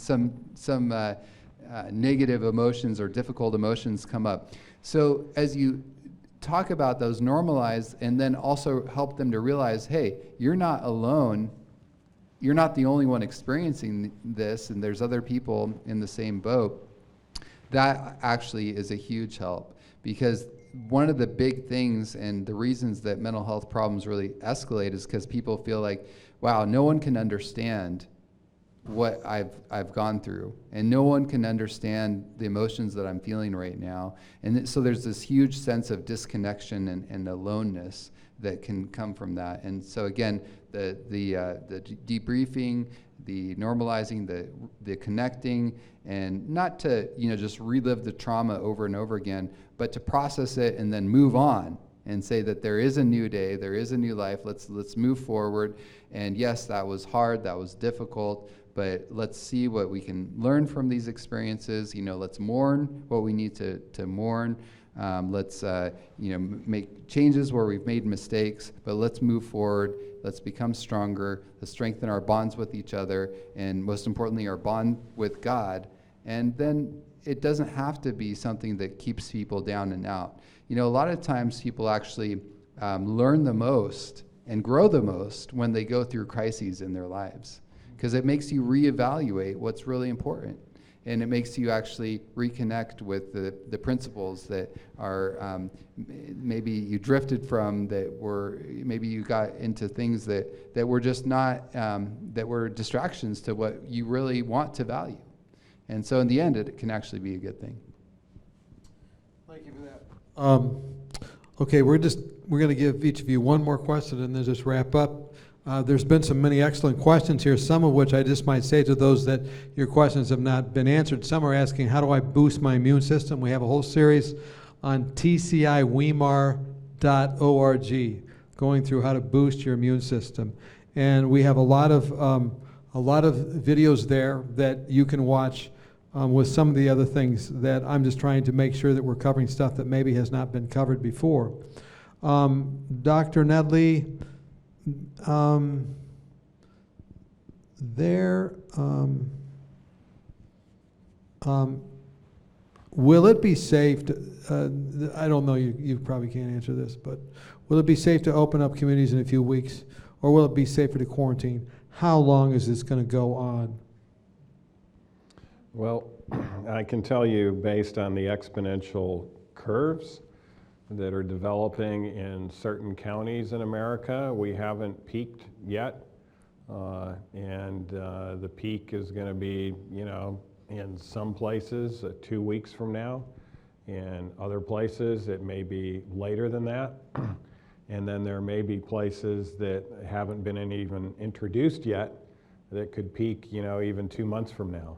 negative emotions or difficult emotions come up. So as you talk about those, normalize, and then also help them to realize, hey, you're not alone. You're not the only one experiencing this, and there's other people in the same boat. That actually is a huge help, because one of the big things and the reasons that mental health problems really escalate is because people feel like, wow, no one can understand what I've gone through, and no one can understand the emotions that I'm feeling right now. And so there's this huge sense of disconnection and aloneness that can come from that. And so again, the debriefing, the normalizing, the connecting, and not to just relive the trauma over and over again, but to process it and then move on and say that there is a new day, there is a new life. Let's move forward. And yes, that was hard, that was difficult, but let's see what we can learn from these experiences. Let's mourn what we need to mourn. Let's make changes where we've made mistakes, but let's move forward. Let's become stronger. Let's strengthen our bonds with each other, and most importantly, our bond with God. And then it doesn't have to be something that keeps people down and out. A lot of times people actually learn the most and grow the most when they go through crises in their lives, because it makes you reevaluate what's really important. And it makes you actually reconnect with the principles that are maybe you drifted from, that were, maybe you got into things that were just not, that were distractions to what you really want to value. And so in the end, it can actually be a good thing. Thank you for that. Okay, we're going to give each of you one more question and then just wrap up. There's been many excellent questions here, some of which I just might say to those that your questions have not been answered. Some are asking, how do I boost my immune system? We have a whole series on tciweimar.org going through how to boost your immune system. And we have a lot of videos there that you can watch with some of the other things that I'm just trying to make sure that we're covering stuff that maybe has not been covered before. Dr. Nedley, will it be safe to, I don't know, you probably can't answer this, but will it be safe to open up communities in a few weeks, or will it be safer to quarantine? How long is this going to go on? Well, I can tell you, based on the exponential curves that are developing in certain counties in America, we haven't peaked yet. And the peak is going to be, in some places 2 weeks from now. In other places, it may be later than that. And then there may be places that haven't been even introduced yet that could peak, even 2 months from now.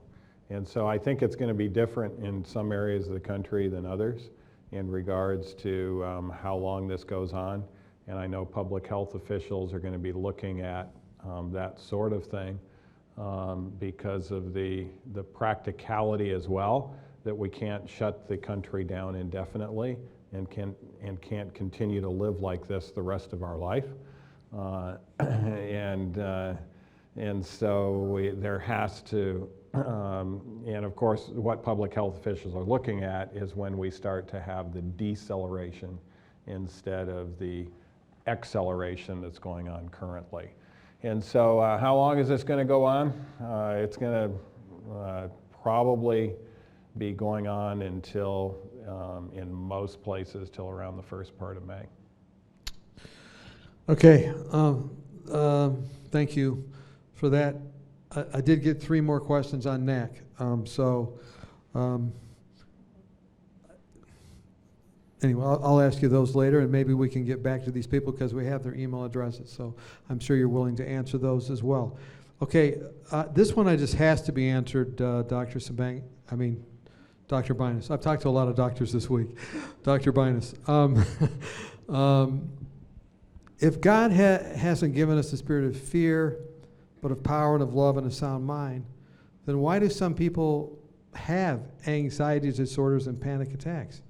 And so I think it's going to be different in some areas of the country than others in regards to how long this goes on. And I know public health officials are going to be looking at that sort of thing because of the practicality as well, that we can't shut the country down indefinitely and can't continue to live like this the rest of our life. And so there has to, and of course, what public health officials are looking at is when we start to have the deceleration instead of the acceleration that's going on currently. And so how long is this going to go on? It's going to probably be going on until, in most places, till around the first part of May. Okay, thank you for that. I did get 3 more questions on NAC. Anyway, I'll ask you those later, and maybe we can get back to these people because we have their email addresses, so I'm sure you're willing to answer those as well. Okay, this one just has to be answered, Dr. Binus. I've talked to a lot of doctors this week. Dr. Binus. If God hasn't given us the spirit of fear, but of power and of love and a sound mind, then why do some people have anxiety disorders and panic attacks?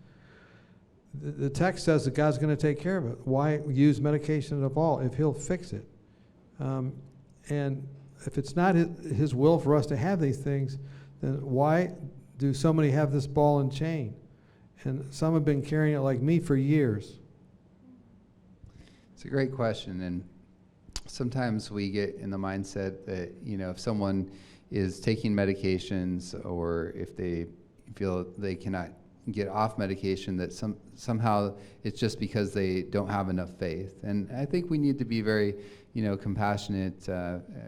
The text says that God's going to take care of it. Why use medication at all if He'll fix it? And if it's not His will for us to have these things, then why do so many have this ball and chain? And some have been carrying it like me for years. It's a great question, and sometimes we get in the mindset that, if someone is taking medications or if they feel they cannot get off medication, that somehow it's just because they don't have enough faith. And I think we need to be very, compassionate,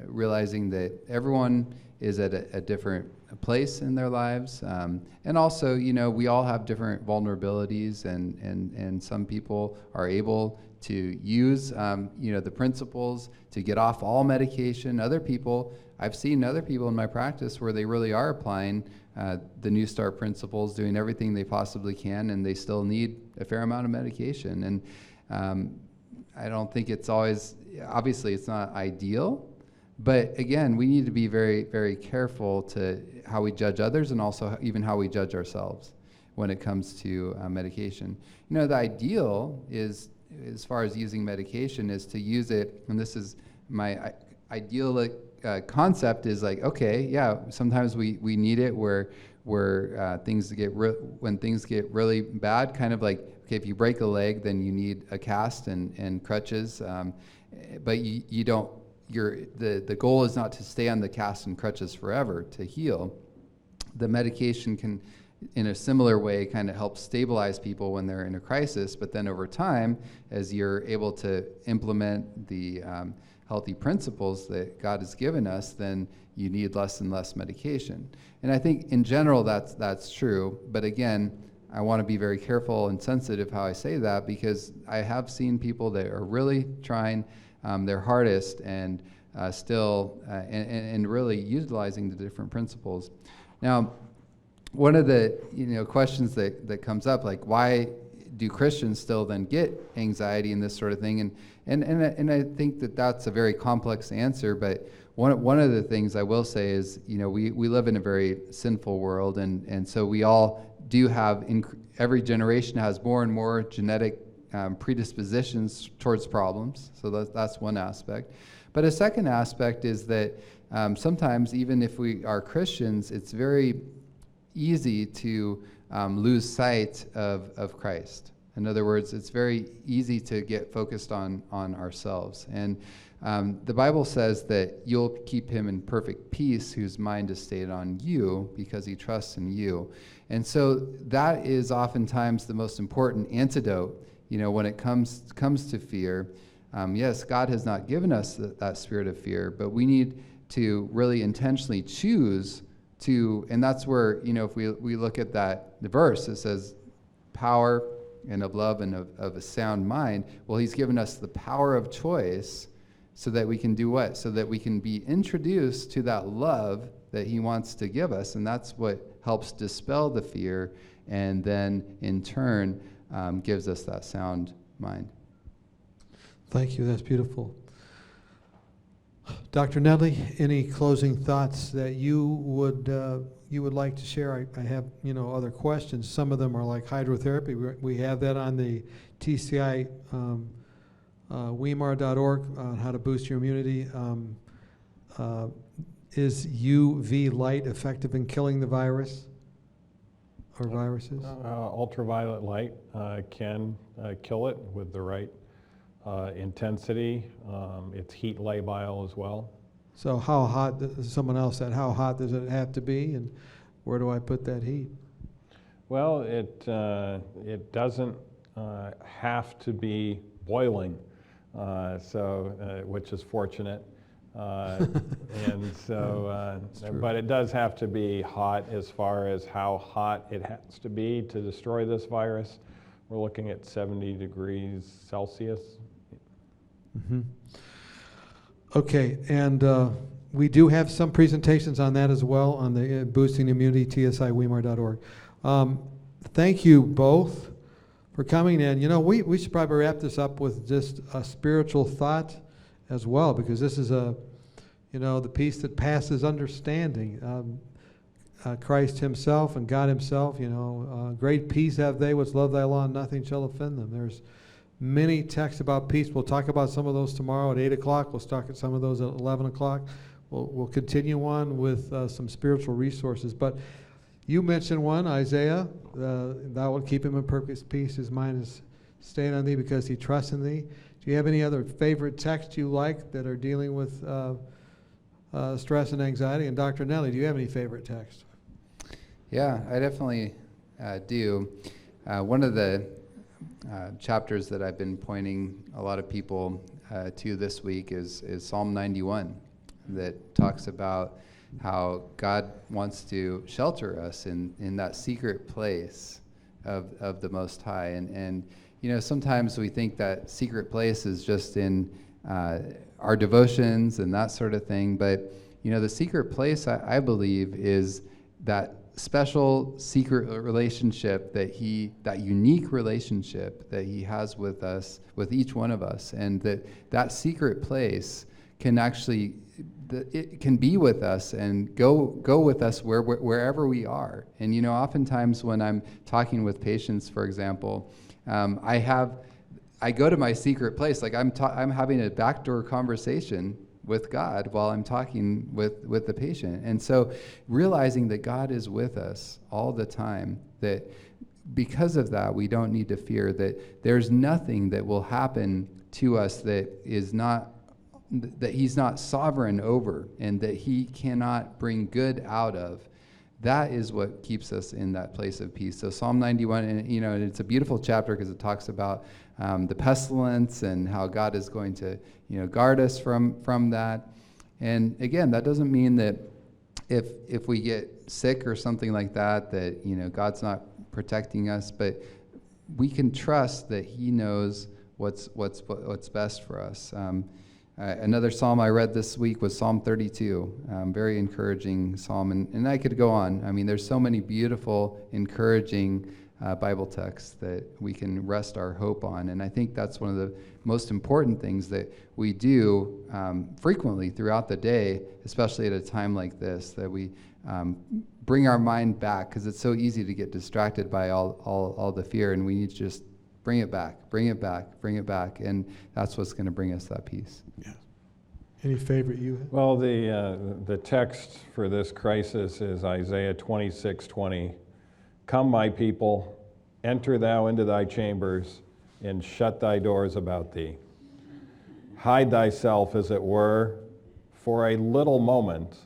realizing that everyone is at a different place in their lives. And also, we all have different vulnerabilities, and some people are able to use, the principles to get off all medication. I've seen other people in my practice where they really are applying the New Start principles, doing everything they possibly can, and they still need a fair amount of medication. And I don't think it's always, obviously it's not ideal, but again, we need to be very, very careful to how we judge others, and also even how we judge ourselves when it comes to medication. The ideal is, as far as using medication, is to use it, and this is my ideal concept, is like, okay, yeah, sometimes we need it where things when things get really bad, kind of like, okay, if you break a leg, then you need a cast and crutches, but you don't. The goal is not to stay on the cast and crutches forever to heal. The medication can, in a similar way, kind of help stabilize people when they're in a crisis, but then over time, as you're able to implement the healthy principles that God has given us, then you need less and less medication. And I think in general that's true, but again, I want to be very careful and sensitive how I say that, because I have seen people that are really trying their hardest and still and really utilizing the different principles. Now, one of the questions that comes up, like, why do Christians still then get anxiety and this sort of thing? And I think that's a very complex answer, but one of the things I will say is, we live in a very sinful world, and so we all do have, every generation has more and more genetic predispositions towards problems. So that's one aspect. But a second aspect is that sometimes, even if we are Christians, it's very easy to lose sight of Christ. In other words, it's very easy to get focused on ourselves. And the Bible says that you'll keep him in perfect peace whose mind is stayed on you because he trusts in you. And so that is oftentimes the most important antidote, when it comes to fear. Yes, God has not given us that spirit of fear, but we need to really intentionally choose to, and that's where, if we look at the verse, it says power and of love and of a sound mind. Well, he's given us the power of choice so that we can do what? So that we can be introduced to that love that he wants to give us, and that's what helps dispel the fear, and then in turn gives us that sound mind. Thank you. That's beautiful. Dr. Nedley, any closing thoughts that you would like to share? I have other questions. Some of them are like hydrotherapy. We have that on the TCI Weimar.org on how to boost your immunity. Is UV light effective in killing the virus or viruses? Ultraviolet light can kill it with the right intensity. It's heat labile as well. So how hot, someone else said, how hot does it have to be, and where do I put that heat? Well, it doesn't have to be boiling, which is fortunate. And so, but it does have to be hot. As far as how hot it has to be to destroy this virus, we're looking at 70 degrees Celsius. Mm-hmm. Okay, and we do have some presentations on that as well on the Boosting Immunity, TSIWeimar.org. Thank you both for coming in. We should probably wrap this up with just a spiritual thought as well, because this is the peace that passes understanding. Christ himself and God himself, great peace have they which love thy law, and nothing shall offend them. There's many texts about peace. We'll talk about some of those tomorrow at 8 o'clock. We'll talk at some of those at 11 o'clock. We'll continue on with some spiritual resources. But you mentioned one, Isaiah, thou wilt keep him in perfect peace, his mind is stayed on thee because he trusts in thee. Do you have any other favorite texts you like that are dealing with stress and anxiety? And Dr. Nedley, do you have any favorite texts? Yeah, I definitely do, one of the chapters that I've been pointing a lot of people to this week is Psalm 91, that talks about how God wants to shelter us in that secret place of the Most High. And sometimes we think that secret place is just in our devotions and that sort of thing. But, the secret place, I believe, is that special secret relationship that unique relationship that he has with us, with each one of us. And that secret place can actually, it can be with us and go with us wherever we are. And oftentimes when I'm talking with patients, for example, I go to my secret place, like I'm having a backdoor conversation with God while I'm talking with the patient. And so realizing that God is with us all the time, that because of that, we don't need to fear that there's nothing that will happen to us that he's not sovereign over and that he cannot bring good out of. That is what keeps us in that place of peace. So Psalm 91, and it's a beautiful chapter because it talks about the pestilence and how God is going to guard us from that. And again, that doesn't mean that if we get sick or something like that God's not protecting us, but we can trust that he knows what's best for us. Another psalm I read this week was Psalm 32, very encouraging psalm, and I could go on. I mean, there's so many beautiful, encouraging Bible texts that we can rest our hope on, and I think that's one of the most important things that we do frequently throughout the day, especially at a time like this, that we bring our mind back, because it's so easy to get distracted by all the fear, and we need to just bring it back, and that's what's going to bring us that peace. Yeah. Any favorite you have? Well, the text for this crisis is Isaiah 26:20. Come, my people, enter thou into thy chambers, and shut thy doors about thee. Hide thyself, as it were, for a little moment,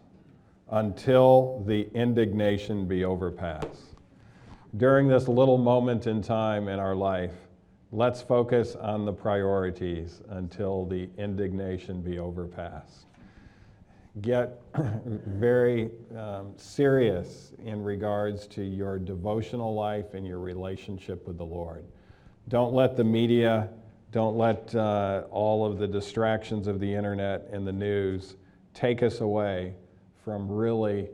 until the indignation be overpassed. During this little moment in time in our life, let's focus on the priorities until the indignation be overpassed. Get very serious in regards to your devotional life and your relationship with the Lord. Don't let the media, don't let all of the distractions of the internet and the news take us away from really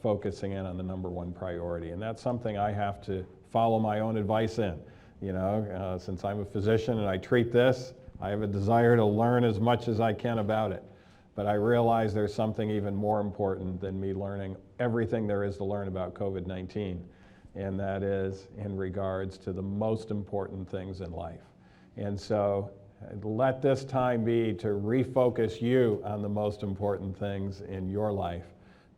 focusing in on the number one priority. And that's something I have to follow my own advice in. Since I'm a physician and I treat this, I have a desire to learn as much as I can about it. But I realize there's something even more important than me learning everything there is to learn about COVID-19, and that is in regards to the most important things in life. And so let this time be to refocus you on the most important things in your life,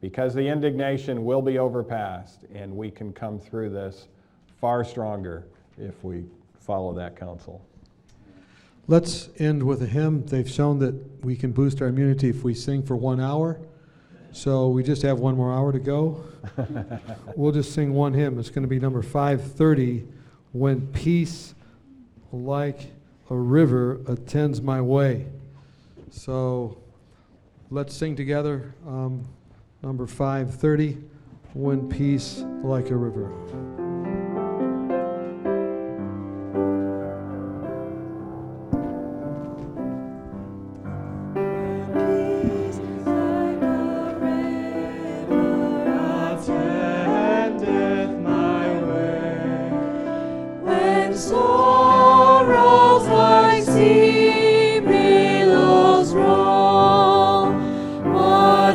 because the indignation will be overpassed, and we can come through this far stronger if we follow that counsel. Let's end with a hymn. They've shown that we can boost our immunity if we sing for 1 hour. So we just have 1 more hour to go. We'll just sing one hymn. It's going to be number 530, When Peace Like a River Attends My Way. So let's sing together number 530, When Peace Like a River.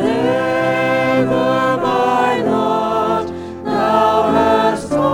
Whatever my lot thou hast taught.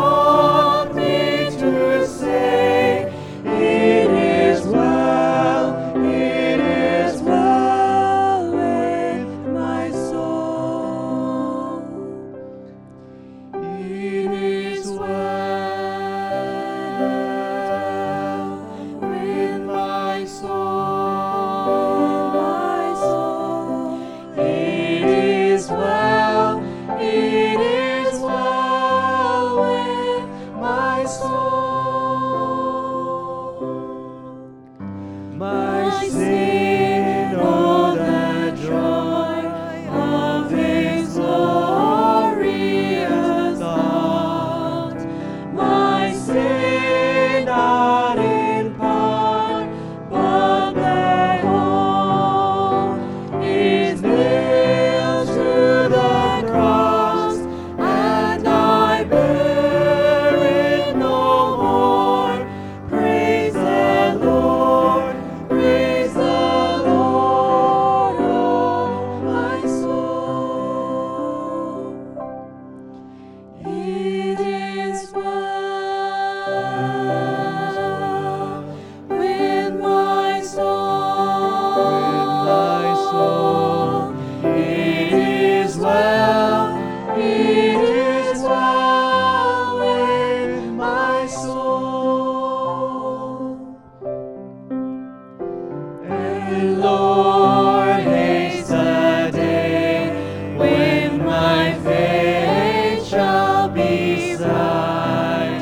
Lord, haste the day when my faith shall be sight.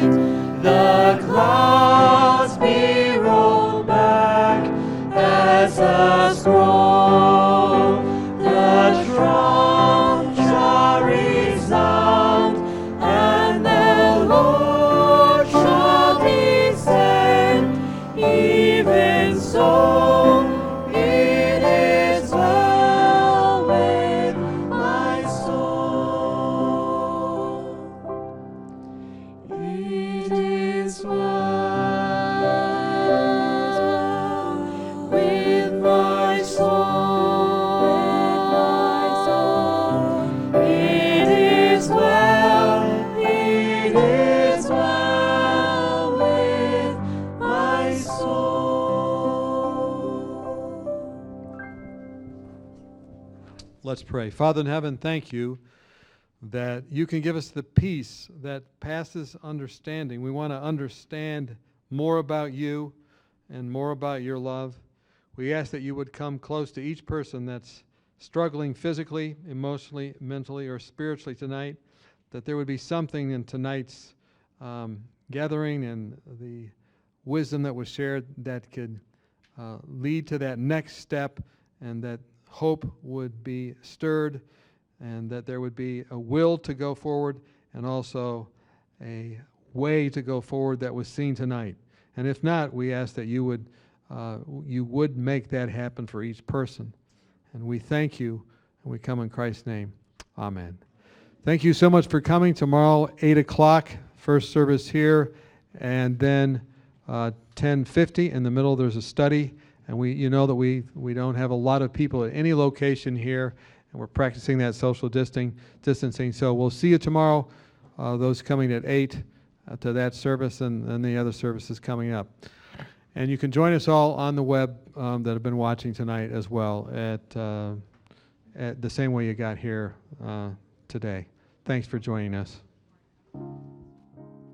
The clouds be rolled back as a scroll. The trump shall resound, and the Lord shall descend. Even so, it is well with my soul. It is well with my soul. It is well with my soul. Let's pray. Father in heaven, thank you that you can give us the peace that passes understanding. We want to understand more about you and more about your love. We ask that you would come close to each person that's struggling physically, emotionally, mentally, or spiritually tonight, that there would be something in tonight's gathering and the wisdom that was shared that could lead to that next step, and that hope would be stirred, and that there would be a will to go forward and also a way to go forward that was seen tonight. And if not, we ask that you would make that happen for each person. And we thank you, and we come in Christ's name. Amen. Thank you so much for coming. Tomorrow, 8 o'clock, first service here, and then 10:50 in the middle there's a study. And you know that we don't have a lot of people at any location here, and we're practicing that social distancing. So we'll see you tomorrow, those coming at 8 to that service, and the other services coming up. And you can join us all on the web that have been watching tonight as well at the same way you got here today. Thanks for joining us.